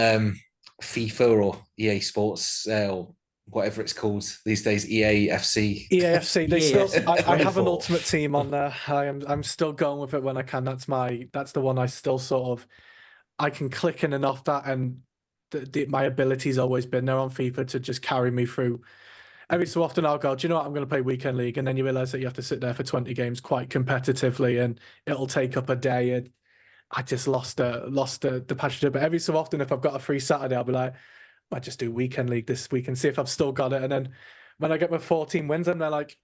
FIFA or EA Sports or whatever it's called these days, EAFC. EAFC. I have an ultimate team on there. I'm still going with it when I can. That's the one I still sort of, I can click in and off that, and my ability's always been there on FIFA to just carry me through. Every so often I'll go, do you know what, I'm going to play Weekend League, and then you realise that you have to sit there for 20 games quite competitively, and it'll take up a day, and I just lost the passion. But every so often, if I've got a free Saturday, I'll be like, I just do Weekend League this week and see if I've still got it. And then when I get my 14 wins, and they're like,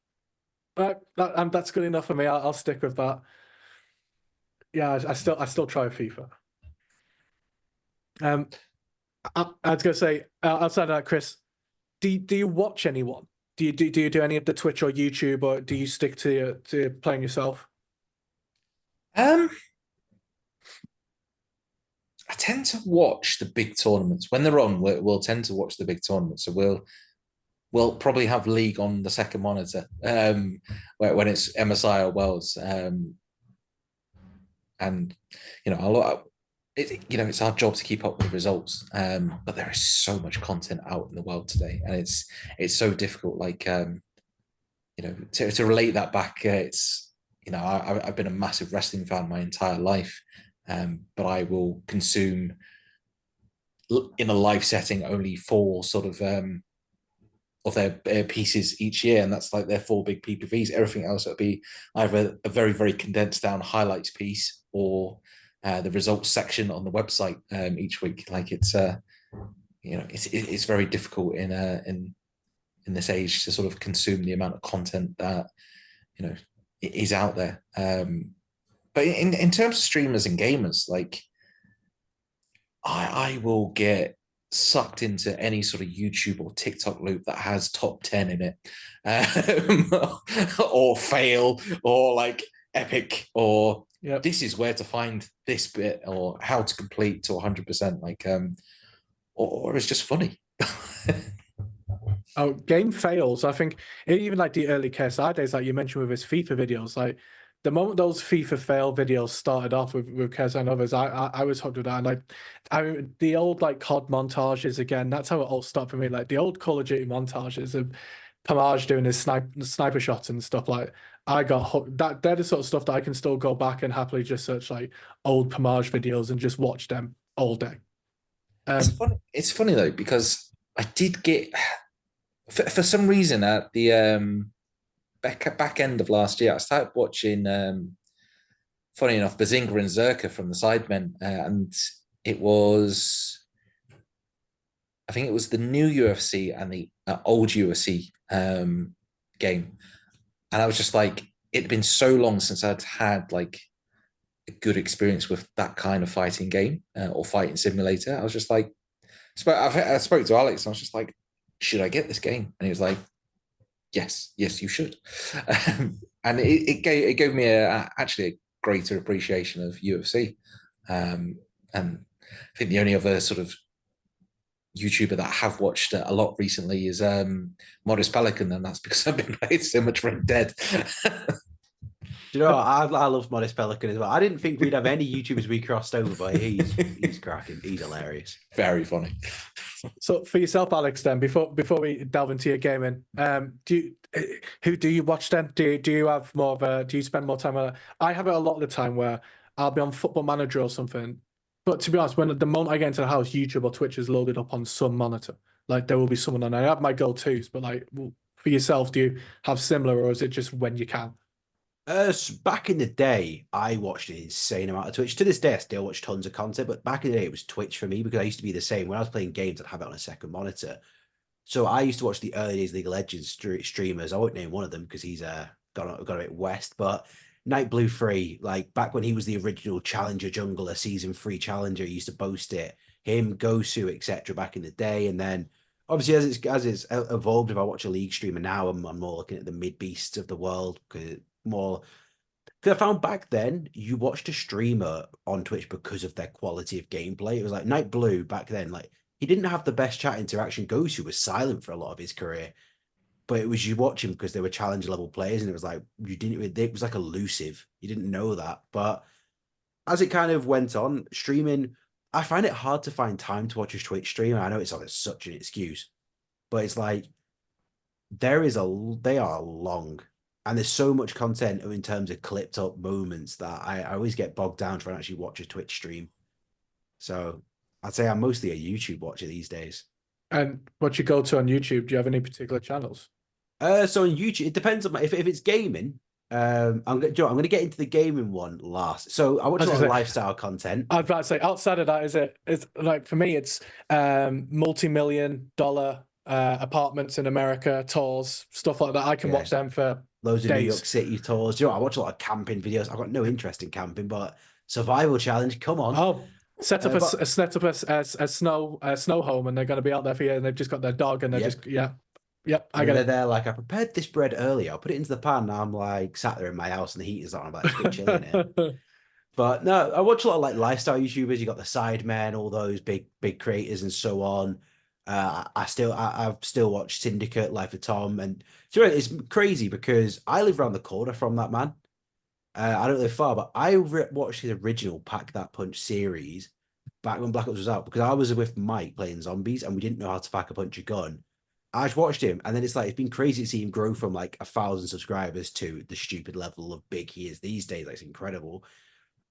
that's good enough for me. I'll stick with that. Yeah, I still try FIFA. I was gonna say, outside of that, Chris, do you watch anyone? Do you do any of the Twitch or YouTube, or do you stick to playing yourself? I tend to watch the big tournaments when they're on. We'll tend to watch the big tournaments, so we'll probably have league on the second monitor when it's MSI or Worlds, and it's our job to keep up with the results. But there is so much content out in the world today, and it's so difficult. Like to relate that back, I've been a massive wrestling fan my entire life, but I will consume in a live setting only 4 sort of their pieces each year, and that's like their 4 big PPVs. Everything else will be either a very, very condensed down highlights piece or the results section on the website each week. Like it's very difficult in this age to sort of consume the amount of content that is out there. But in terms of streamers and gamers, like I will get sucked into any sort of YouTube or TikTok loop that has top 10 in it, or fail, or like epic, or this is where to find this bit, or how to complete to 100%, like or it's just funny. Oh, game fails. I think even like the early KSI days, like you mentioned with his FIFA videos, like the moment those FIFA fail videos started off with KSI and others, I was hooked with that. And like the old like COD montages again, that's how it all started for me. Like the old Call of Duty montages of Pamaj doing his sniper shots and stuff. Like I got hooked. They're the sort of stuff that I can still go back and happily just search like old Pamaj videos and just watch them all day. It's funny though, because I did get for some reason at the back end of last year, I started watching, funny enough, Bazinga and Zerka from the Sidemen, and I think it was the new UFC and the old UFC game, and I was just like, it'd been so long since I'd had like a good experience with that kind of fighting game or fighting simulator. I was just like, I spoke to Alex, and I was just like, should I get this game? And he was like, yes, you should. And it gave me actually a greater appreciation of UFC. And I think the only other sort of YouTuber that I have watched a lot recently is Modest Pelican, and that's because I've been playing so much Red Dead. Do you know what? I love Modest Pelican as well. I didn't think we'd have any YouTubers we crossed over, but he's cracking. He's hilarious. Very funny. So for yourself, Alex, then before we delve into your gaming, who do you watch then? Do you have more of do you spend more time on? I have it a lot of the time where I'll be on Football Manager or something. But to be honest, when the moment I get into the house, YouTube or Twitch is loaded up on some monitor. Like there will be someone on. I have my go-tos, but like for yourself, do you have similar, or is it just when you can? Back in the day, I watched an insane amount of Twitch. To this day, I still watch tons of content, but back in the day, it was Twitch for me because I used to be the same. When I was playing games, I'd have it on a second monitor. So I used to watch the early days League of Legends streamers. I won't name one of them because he's gone a bit west, but Night Blue 3, like back when he was the original Challenger jungler, Season 3 Challenger, he used to boast it. Him, Gosu, etc. back in the day. And then obviously as it's evolved, if I watch a League streamer now, I'm more looking at the mid-beasts of the world because I found back then you watched a streamer on Twitch because of their quality of gameplay. It was like Night Blue back then, like he didn't have the best chat interaction. Gosu was silent for a lot of his career, but it was you watch him because they were challenge level players, and it was like it was like elusive. You didn't know that, but as it kind of went on, streaming, I find it hard to find time to watch a Twitch stream. I know it's like such an excuse, but it's like they are long. And there's so much content in terms of clipped up moments that I always get bogged down trying to actually watch a Twitch stream. So I'd say I'm mostly a YouTube watcher these days. And what you go to on YouTube, do you have any particular channels? So on YouTube, it depends on if it's gaming. I'm going to get into the gaming one last. So I watch a lot of lifestyle content. I'd about to say outside of that, it's like for me, it's multi-million-dollar apartments in America, tours, stuff like that. I can watch them for loads of days. New York City tours. I watch a lot of camping videos. I've got no interest in camping, but survival challenge, come on. Oh, set up a snow home, and they're going to be out there for you, and they've just got their dog, and they're just I get it. They're like, I prepared this bread earlier. I'll put it into the pan. Now I'm like sat there in my house, and the heater's on. I'm like, it's a bit chilly in here. But no, I watch a lot of like lifestyle YouTubers. You got the Sidemen, all those big creators and so on. I've still watched Syndicate, Life of Tom, and so it's crazy because I live around the corner from that man. I don't live far, but I watched his original Pack That Punch series back when Black Ops was out because I was with Mike playing zombies and we didn't know how to pack a punch a gun. I just watched him, and then it's been crazy to see him grow from like 1,000 subscribers to the stupid level of big he is these days. Like, it's incredible.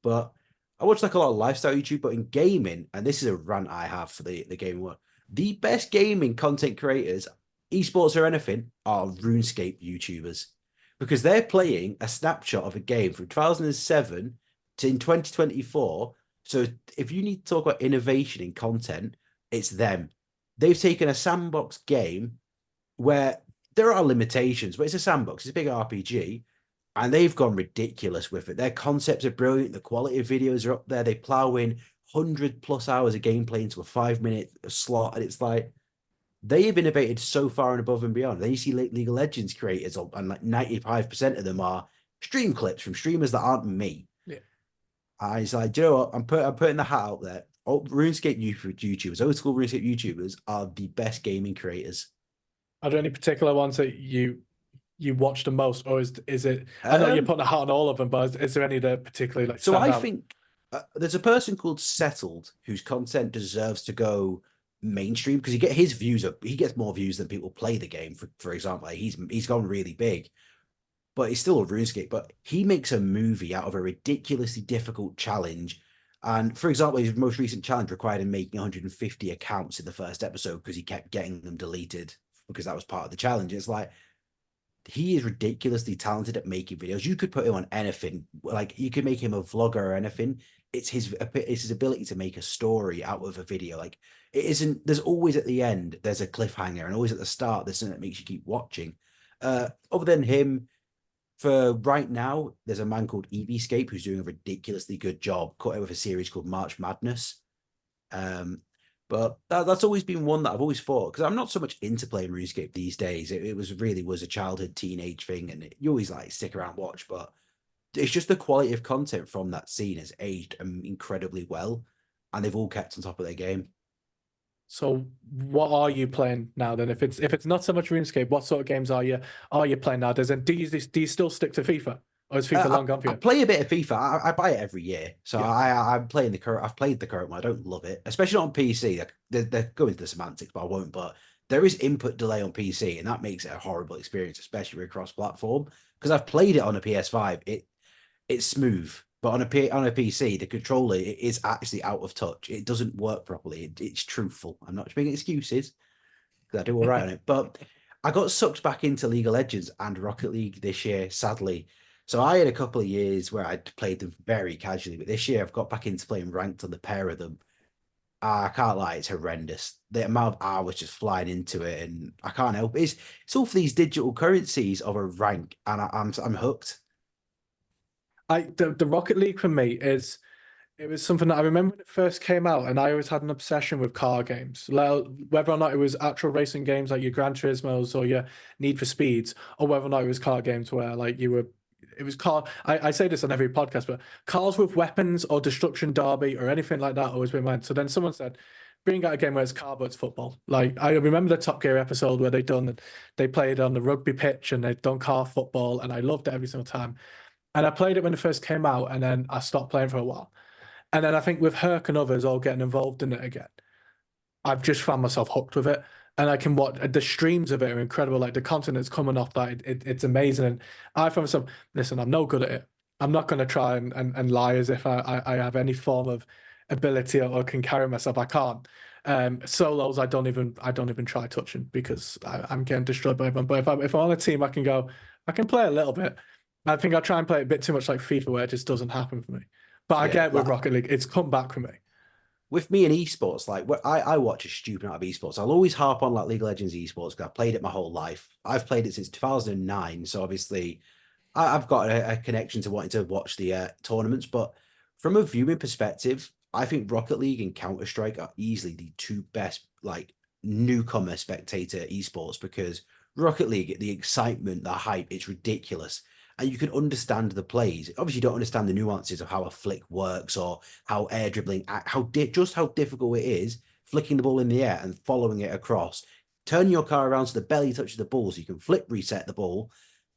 But I watch like a lot of lifestyle YouTube, but in gaming, and this is a rant I have for the gaming world, the best gaming content creators, esports or anything, are RuneScape YouTubers because they're playing a snapshot of a game from 2007 to in 2024. So if you need to talk about innovation in content, it's them. They've taken a sandbox game where there are limitations, but it's a sandbox, it's a big RPG, and they've gone ridiculous with it. Their concepts are brilliant. The quality of videos are up there. They plow in 100+ hours of gameplay into a 5-minute slot, and it's like they have innovated so far and above and beyond. Then you see League of Legends creators, and like 95% of them are stream clips from streamers that aren't me. Yeah. And it's like, do you know what? I'm putting the hat out there. RuneScape YouTubers, old school RuneScape YouTubers, are the best gaming creators. Are there any particular ones that you watch the most, or is it? I know you're putting a hat on all of them, but is there any that particularly like? So stand I out? think there's a person called Settled whose content deserves to go mainstream because he gets more views than people play the game. For example, he's gone really big, but he's still a RuneScape. But he makes a movie out of a ridiculously difficult challenge. And for example, his most recent challenge required him making 150 accounts in the first episode because he kept getting them deleted because that was part of the challenge. It's like he is ridiculously talented at making videos. You could put him on anything. Like, you could make him a vlogger or anything. It's his ability to make a story out of a video. Like, it isn't. There's always at the end there's a cliffhanger, and always at the start there's something that makes you keep watching. Other than him, for right now, there's a man called Eviescape who's doing a ridiculously good job. Caught it with a series called March Madness. But that's always been one that I've always thought, because I'm not so much into playing RuneScape these days. It was a childhood teenage thing, and you always like stick around watch, but it's just the quality of content from that scene has aged incredibly well, and they've all kept on top of their game. So what are you playing now then? If it's not so much RuneScape, what sort of games are you playing nowadays? And do you still stick to FIFA, or is FIFA long gone for you? I play a bit of FIFA. I buy it every year, so Yeah. I'm playing the current. I've played the current one. I don't love it, especially not on PC. They're going to the semantics, but I won't. But there is input delay on PC, and that makes it a horrible experience, especially across platform. Because I've played it on a PS5, it's smooth, but on a PC, the controller is actually out of touch. It doesn't work properly. It's truthful. I'm not making excuses because I do all right on it, but I got sucked back into League of Legends and Rocket League this year, sadly. So I had a couple of years where I'd played them very casually, but this year I've got back into playing ranked on the pair of them. I can't lie, it's horrendous. The amount of hours just flying into it, and I can't help it. It's all for these digital currencies of a rank, and I'm hooked. The Rocket League for me it was something that I remember when it first came out, and I always had an obsession with car games. Whether or not it was actual racing games like your Gran Turismos or your Need for Speeds, or whether or not it was car games where like it was car. I say this on every podcast, but cars with weapons or Destruction Derby or anything like that always been mine. So then someone said, bring out a game where it's car but it's football. Like, I remember the Top Gear episode where they played on the rugby pitch and they'd done car football, and I loved it every single time. And I played it when it first came out, and then I stopped playing for a while. And then I think with Herc and others all getting involved in it again, I've just found myself hooked with it. And I can watch the streams of it are incredible. Like, the content that's coming off that, it's amazing. And I found myself, listen, I'm no good at it. I'm not going to try and lie as if I have any form of ability or can carry myself. I can't. Solos, I don't even try touching because I'm getting destroyed by everyone. But if I'm on a team, I can play a little bit. I think I try and play a bit too much like FIFA, where it just doesn't happen for me. But I get with Rocket League, it's come back for me. With me and esports, like I watch a stupid amount of esports. I'll always harp on like League of Legends esports because I've played it my whole life. I've played it since 2009, so obviously I've got a connection to wanting to watch the tournaments. But from a viewing perspective, I think Rocket League and Counter Strike are easily the two best like newcomer spectator esports because Rocket League, the excitement, the hype, it's ridiculous. and you can understand the plays. Obviously, you don't understand the nuances of how a flick works or how air dribbling, just how difficult it is flicking the ball in the air and following it across. Turn your car around so the belly touches the ball, so you can flip reset the ball,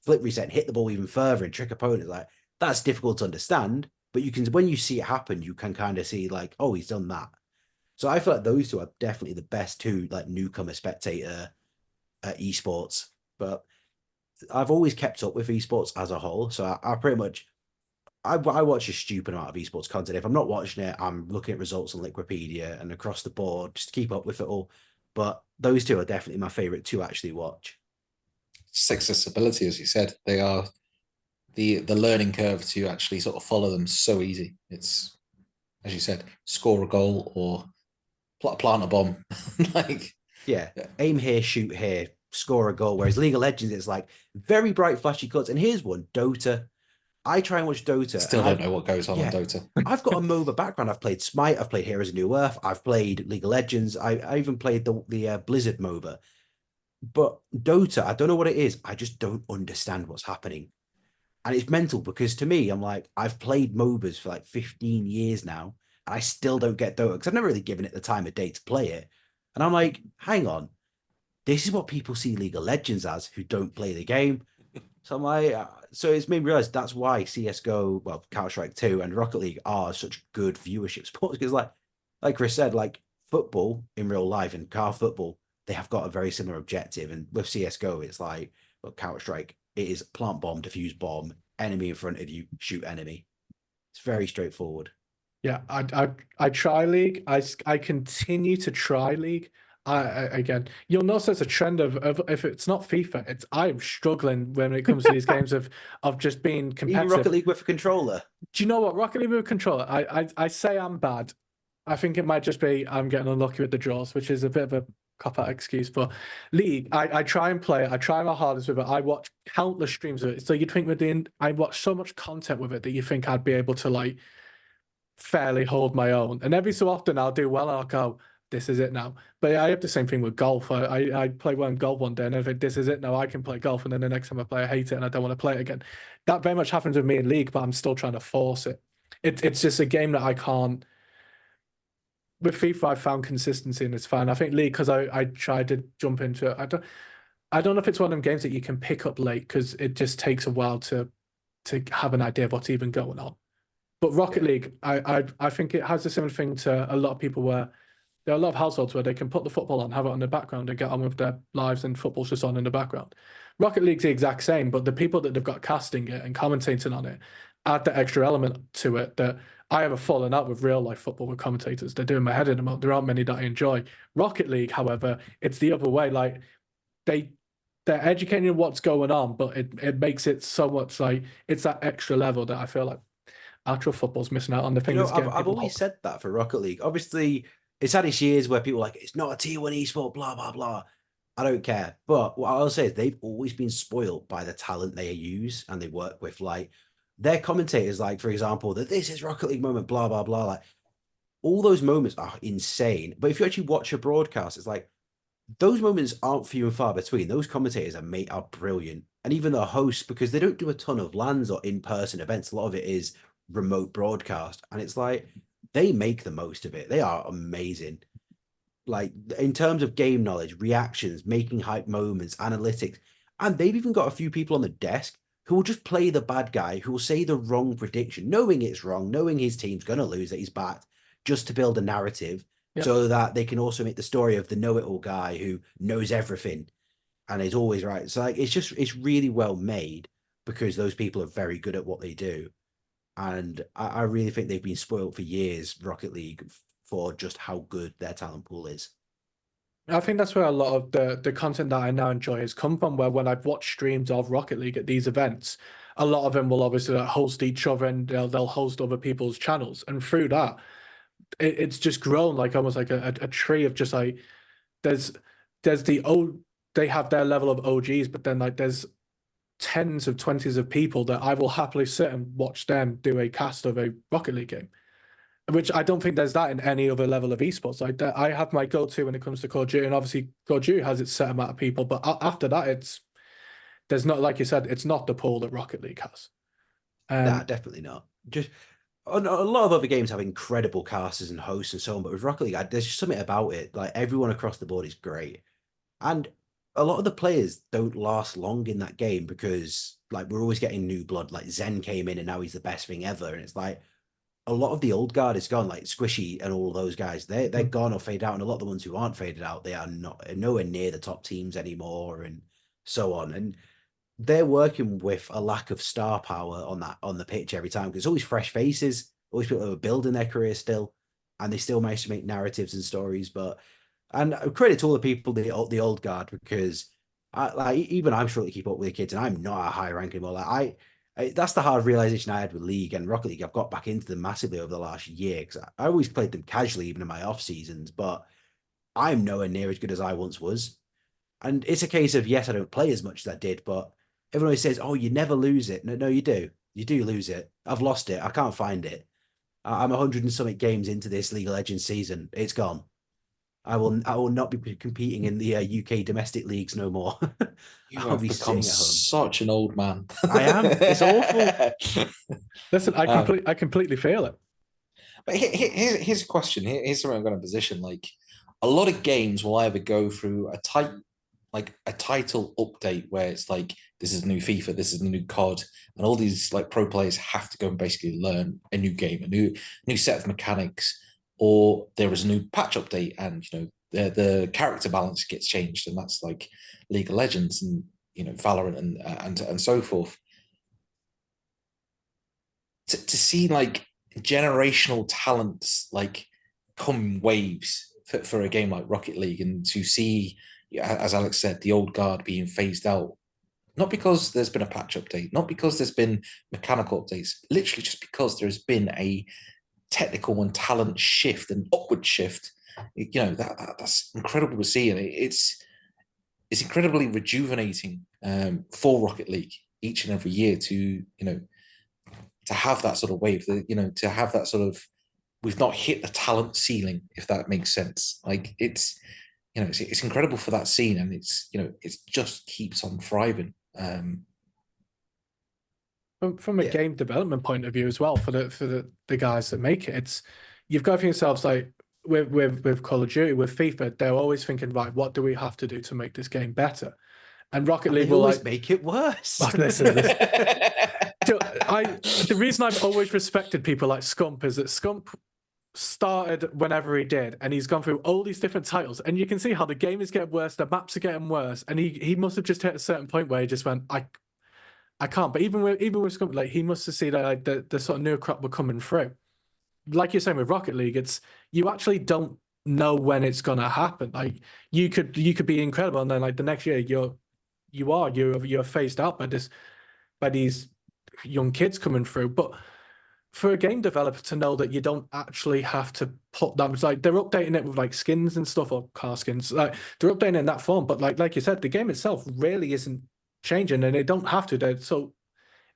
flip reset and hit the ball even further and trick opponents. Like, that's difficult to understand, but you can, when you see it happen, you can kind of see like, oh, he's done that. So I feel like those two are definitely the best two, like, newcomer spectator esports. But I've always kept up with esports as a whole, so I pretty much I watch a stupid amount of esports content. If I'm not watching it, I'm looking at results on Wikipedia and across the board just to keep up with it all. But those two are definitely my favorite to actually watch. It's accessibility, as you said. They are the learning curve to actually sort of follow them so easy. It's, as you said, score a goal or plant a bomb. Like, yeah, aim here, shoot here, score a goal. Whereas League of Legends, it's like very bright, flashy cuts. And here's one: Dota. I try and watch Dota. Still don't know what goes on Dota. I've got a MOBA background. I've played Smite. I've played Heroes of New Earth. I've played League of Legends. I even played the Blizzard MOBA. But Dota, I don't know what it is. I just don't understand what's happening. And it's mental because to me, I'm like, I've played MOBAs for like 15 years now, and I still don't get Dota because I've never really given it the time of day to play it. And I'm like, hang on, this is what people see League of Legends as who don't play the game. So I'm like, so it's made me realize that's why CSGO, well, Counter-Strike 2 and Rocket League are such good viewership sports. Because like Chris said, like football in real life and car football, they have got a very similar objective. And with CSGO, it's like, well, Counter-Strike, it is plant bomb, defuse bomb, enemy in front of you, shoot enemy. It's very straightforward. Yeah, I try League. I continue to try League. Again, you'll notice there's a trend of if it's not FIFA, it's I'm struggling when it comes to these games of just being competitive. Even Rocket League with a controller. Do you know what? Rocket League with a controller, I say I'm bad. I think it might just be I'm getting unlucky with the draws, which is a bit of a cop-out excuse. But League, I try and play it. I try my hardest with it. I watch countless streams of it. So you'd think I watch so much content with it that you think I'd be able to like fairly hold my own. And every so often I'll do well and I'll go, this is it now. But I have the same thing with golf. I play well in golf one day and I think this is it now. I can play golf, and then the next time I play, I hate it and I don't want to play it again. That very much happens with me in League, but I'm still trying to force it. It's just a game that I can't. With FIFA, I found consistency and it's fine. I think League, because I tried to jump into it. I don't know if it's one of them games that you can pick up late because it just takes a while to have an idea of what's even going on. But Rocket League, I think it has a similar thing to a lot of people where there are a lot of households where they can put the football on, have it on the background, and get on with their lives, and football's just on in the background. Rocket League's the exact same, but the people that they've got casting it and commentating on it add the extra element to it that I have a falling out with real life football with commentators. They're doing my head in them. There aren't many that I enjoy. Rocket League, however, it's the other way. Like they're educating what's going on, but it makes it so much like it's that extra level that I feel like actual football's missing out on the thing. I've always said that for Rocket League. Obviously, it's had its years where people are like, it's not a tier 1 esport, blah, blah, blah. I don't care. But what I'll say is they've always been spoiled by the talent they use and they work with. Like their commentators, like, for example, that this is Rocket League moment, blah, blah, blah. Like all those moments are insane. But if you actually watch a broadcast, it's like those moments aren't few and far between. Those commentators are brilliant. And even the hosts, because they don't do a ton of LANs or in-person events, a lot of it is remote broadcast. And it's like, they make the most of it. They are amazing. Like in terms of game knowledge, reactions, making hype moments, analytics. And they've even got a few people on the desk who will just play the bad guy, who will say the wrong prediction, knowing it's wrong, knowing his team's going to lose, that he's backed, just to build a narrative. Yep. So that they can also make the story of the know-it-all guy who knows everything and is always right. So like, it's really well made because those people are very good at what they do. And I really think they've been spoiled for years, Rocket League, for just how good their talent pool is. I think that's where a lot of the content that I now enjoy has come from, where when I've watched streams of Rocket League at these events, a lot of them will obviously host each other and they'll host other people's channels. And through that, it's just grown like almost like a tree of just like, there's the old, they have their level of OGs, but then like there's tens of 20s of people that I will happily sit and watch them do a cast of a Rocket League game, which I don't think there's that in any other level of esports. Like I have my go-to when it comes to Call of Duty, and obviously Call of Duty has its set amount of people, but after that, there's not, like you said, it's not the pool that Rocket League has. Nah, definitely not. Just a lot of other games have incredible casters and hosts and so on, but with Rocket League, there's just something about it. Like everyone across the board is great, and a lot of the players don't last long in that game because like we're always getting new blood. Like Zen came in and now he's the best thing ever, and it's like a lot of the old guard is gone. Like Squishy and all those guys, they're gone or faded out, and a lot of the ones who aren't faded out, they are nowhere near the top teams anymore, and so on. And they're working with a lack of star power on the pitch every time because it's always fresh faces, always people who are building their career still, and they still manage to make narratives and stories. But and credit to all the people, the old guard, because even I'm struggling to keep up with the kids, and I'm not a high rank anymore. Like that's the hard realization I had with League and Rocket League. I've got back into them massively over the last year because I always played them casually, even in my off seasons. But I'm nowhere near as good as I once was, and it's a case of yes, I don't play as much as I did, but everyone always says, "Oh, you never lose it." No, you do. You do lose it. I've lost it. I can't find it. I'm 100 and something games into this League of Legends season. It's gone. I will not be competing in the UK domestic leagues no more. You I'll have be become sitting at home. such an old man. I am. It's awful. Listen, I completely feel it. But here's a question. Here's something I'm going to position. Like a lot of games will either go through a title update where it's like this is a new FIFA, this is a new COD, and all these like pro players have to go and basically learn a new game, a new set of mechanics, or there is a new patch update, and you know the character balance gets changed, and that's like League of Legends and you know Valorant and so forth. To see like generational talents like come in waves for a game like Rocket League, and to see, as Alex said, the old guard being phased out, not because there's been a patch update, not because there's been mechanical updates, literally just because there's been a technical and talent shift, an upward shift. You know that's incredible to see, and it's incredibly rejuvenating for Rocket League each and every year to to have that sort of wave, to have that sort of, we've not hit the talent ceiling, if that makes sense. Like it's incredible for that scene, and it just keeps on thriving. From a game development point of view as well, for the guys that make it, it's, you've got to think yourselves like with Call of Duty, with FIFA, they're always thinking, right, what do we have to do to make this game better? And Rocket League will always make it worse. Listen. The reason I've always respected people like Scump is that Scump started whenever he did, and he's gone through all these different titles, and you can see how the game is getting worse, the maps are getting worse, and he must have just hit a certain point where he just went, I can't. But even with Scump, like he must have seen that like the sort of new crop were coming through. Like you're saying with Rocket League, it's, you actually don't know when it's gonna happen. Like you could be incredible, and then like the next year you're phased out by these young kids coming through. But for a game developer to know that you don't actually have to put that, it's like they're updating it with like skins and stuff, or car skins, like they're updating it in that form. But like you said, the game itself really isn't changing, and they don't have to. So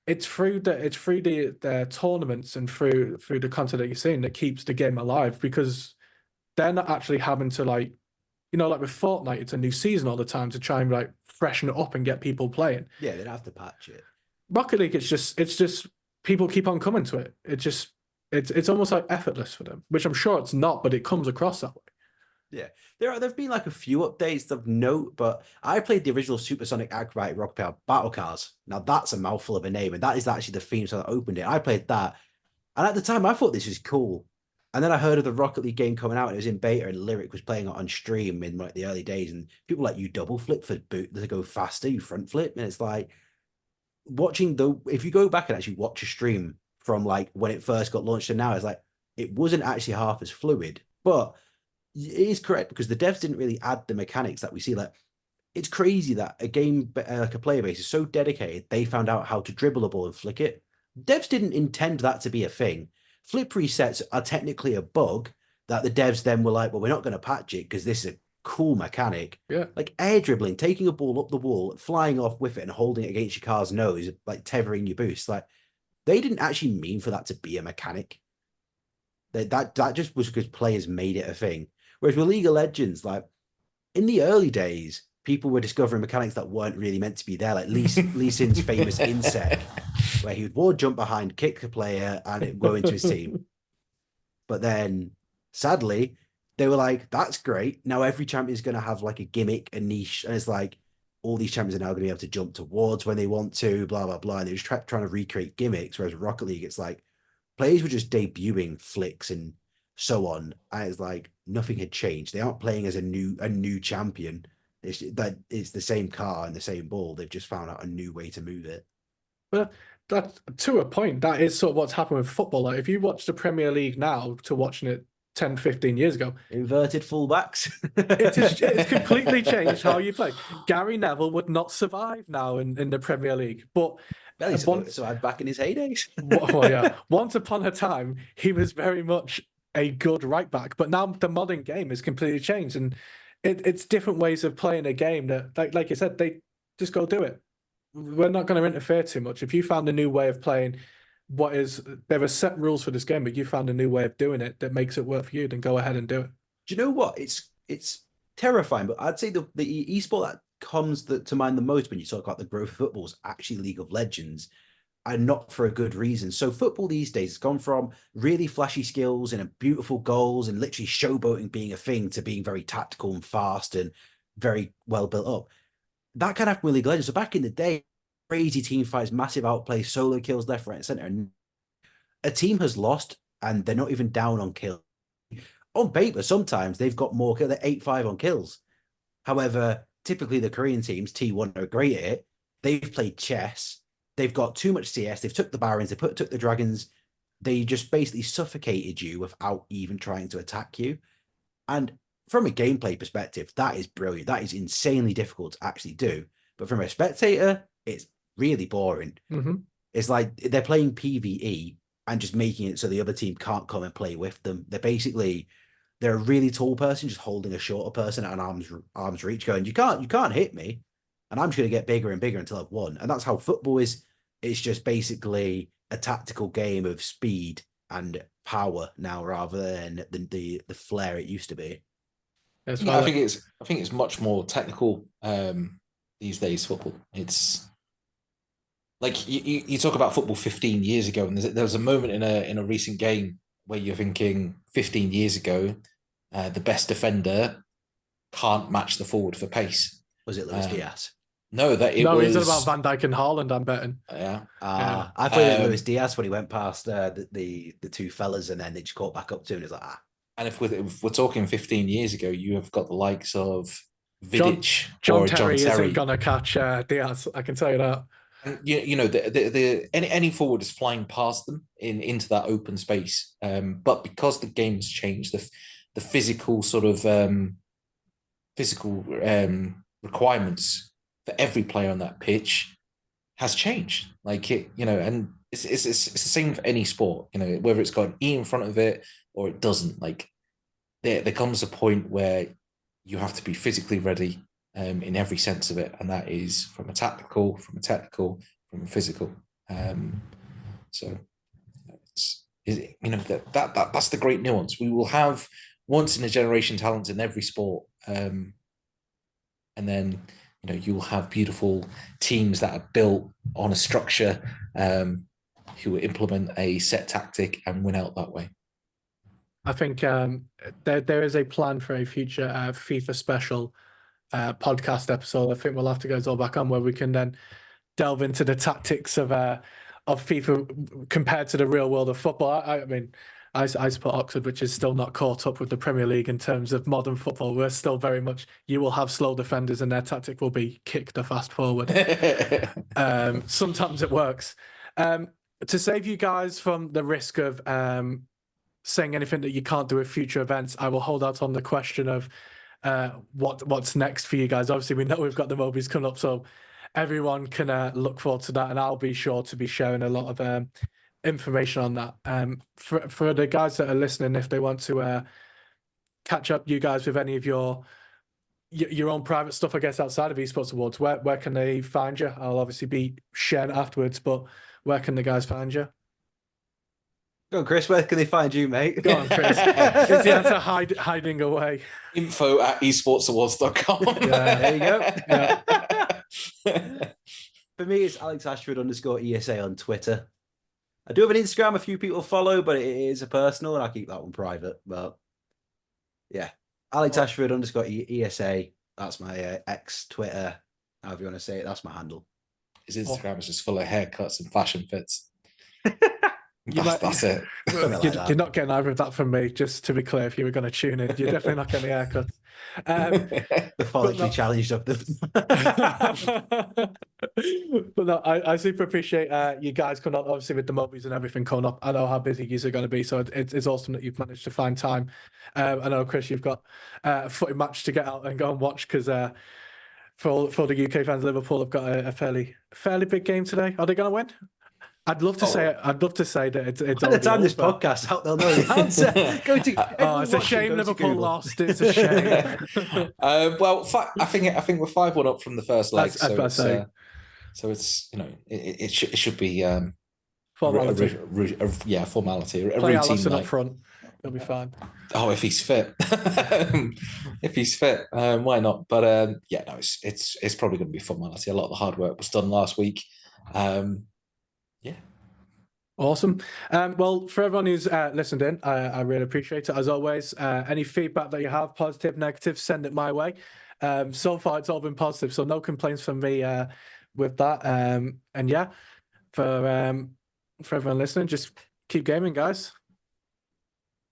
it's through the tournaments and through the content that you're seeing that keeps the game alive, because they're not actually having to like with Fortnite, it's a new season all the time to try and like freshen it up and get people playing. Yeah, they don't have to patch it. Rocket League, it's just people keep on coming to it. It's almost like effortless for them, which I'm sure it's not, but it comes across that way. Yeah, there've been like a few updates of note, but I played the original Supersonic Acrobatic Rocket Power Battle Cars. Now that's a mouthful of a name, and that is actually the theme song that opened it. I played that, and at the time I thought this was cool. And then I heard of the Rocket League game coming out, and it was in beta, and Lyric was playing it on stream in like the early days, and people were like, you double flip for boot to go faster, you front flip, and it's like watching if you go back and actually watch a stream from like when it first got launched and now, it's like it wasn't actually half as fluid. But it is correct, because the devs didn't really add the mechanics that we see. Like it's crazy that a game like a player base is so dedicated, they found out how to dribble a ball and flick it. Devs didn't intend that to be a thing. Flip resets are technically a bug that the devs then were like, well, we're not going to patch it because this is a cool mechanic. Yeah. Like air dribbling, taking a ball up the wall, flying off with it and holding it against your car's nose, like tethering your boost. Like they didn't actually mean for that to be a mechanic. That just was because players made it a thing. Whereas with League of Legends, like in the early days, people were discovering mechanics that weren't really meant to be there, like Lee Sin's famous insec, where he would wall jump behind, kick the player, and it would go into his team. But then, sadly, they were like, that's great. Now every champion is going to have like a gimmick, a niche. And it's like, all these champions are now going to be able to jump towards when they want to, blah, blah, blah. And they're just trying to recreate gimmicks. Whereas Rocket League, it's like, players were just debuting flicks and so on. And it's like, nothing had changed. They aren't playing as a new champion. It's the same car and the same ball. They've just found out a new way to move it. But that, to a point, that is sort of what's happened with football. Like, if you watch the Premier League now to watching it 10, 15 years ago, inverted fullbacks. It's completely changed how you play. Gary Neville would not survive now in the Premier League. But survived back in his heydays. Well, yeah. Once upon a time, he was very much a good right back. But now the modern game has completely changed, and it's different ways of playing a game that, like you said, they just go do it. We're not going to interfere too much. If you found a new way of playing, there are set rules for this game, but you found a new way of doing it that makes it work for you, then go ahead and do it. Do you know what? It's terrifying, but I'd say the esport that comes to mind the most when you talk about the growth of football is actually League of Legends, and not for a good reason. So football these days has gone from really flashy skills and beautiful goals and literally showboating being a thing to being very tactical and fast and very well built up. That kind of happened with League of Legends. So back in the day, crazy team fights, massive outplay, solo kills left, right, and center. And a team has lost and they're not even down on kills. On paper, sometimes they've got more kills. They're 8-5 on kills. However, typically the Korean teams, T1, are great at it. They've played chess. They've got too much CS. They've took the Barons. They took the Dragons. They just basically suffocated you without even trying to attack you. And from a gameplay perspective, that is brilliant. That is insanely difficult to actually do. But from a spectator, it's really boring. Mm-hmm. It's like they're playing PvE and just making it so the other team can't come and play with them. They're a really tall person just holding a shorter person at an arm's reach, going, you can't hit me, and I'm just going to get bigger and bigger until I've won. And that's how football is. It's just basically a tactical game of speed and power now, rather than the flair it used to be. I think it's much more technical these days. Football, it's like you talk about football 15 years ago, and there was a moment in a recent game where you're thinking 15 years ago, the best defender can't match the forward for pace. Was it Luis Diaz? No, he's about Van Dijk and Haaland, I'm betting. Yeah. I thought it was Luis Diaz when he went past the two fellas and then they just caught back up to him. And it's like, And if we're talking 15 years ago, you have got the likes of Vidic John Terry isn't going to catch Diaz, I can tell you that. You know, any forward is flying past them into that open space. But because the game's changed, the physical sort of requirements for every player on that pitch has changed. Like it, you know, and it's the same for any sport. You know, whether it's got an E in front of it or it doesn't. Like there comes a point where you have to be physically ready in every sense of it, and that is from a technical, from a physical. So you know, that's the great nuance. We will have once in a generation talents in every sport, and then you know you'll have beautiful teams that are built on a structure, who implement a set tactic and win out that way. I think there is a plan for a future FIFA special podcast episode. I think we'll have to go all back on where we can then delve into the tactics of FIFA compared to the real world of football. I mean, I support Oxford, which is still not caught up with the Premier League in terms of modern football. We're still very much, you will have slow defenders and their tactic will be kick the fast forward. Sometimes it works. To save you guys from the risk of saying anything that you can't do with future events, I will hold out on the question of what's next for you guys. Obviously, we know we've got the Mobies coming up, so everyone can look forward to that, and I'll be sure to be sharing a lot of information on that. For the guys that are listening, if they want to catch up you guys with any of your own private stuff, I guess, outside of Esports Awards, where can they find you? I'll obviously be sharing it afterwards, but where can the guys find you? Go on, Chris. Where can they find you, mate? Go on, Chris. Is the answer hiding away? info@esportsawards.com. Yeah, there you go. Yeah. For me, it's Alex Ashford _ESA on Twitter. I do have an Instagram a few people follow, but it is a personal, and I keep that one private. But yeah, Alex Ashford _ESA. That's my ex Twitter. However you want to say it, that's my handle. His Instagram is just full of haircuts and fashion fits. That's it. You're not getting either of that from me, just to be clear, if you were going to tune in. You're definitely not getting the haircut. The follically challenged of them. But no, I super appreciate you guys coming on, obviously with the movies and everything coming up. I know how busy you are going to be, so it's awesome that you've managed to find time. I know, Chris, you've got a footy match to get out and go and watch, because for the UK fans, Liverpool have got a fairly big game today. Are they going to win? I'd love to say that it's by the time this podcast's out, they'll know the answer. It's a shame Liverpool lost. It's a shame. Well, I think we're 5-1 up from the first leg, so it's it should be formality. Formality. A Play routine Alisson night. up front. He'll be fine. Oh, if he's fit, why not? But it's probably going to be formality. A lot of the hard work was done last week. Awesome. Well, for everyone who's listened in, I really appreciate it. As always, any feedback that you have, positive, negative, send it my way. So far, it's all been positive, so no complaints from me with that. And yeah, for everyone listening, just keep gaming, guys.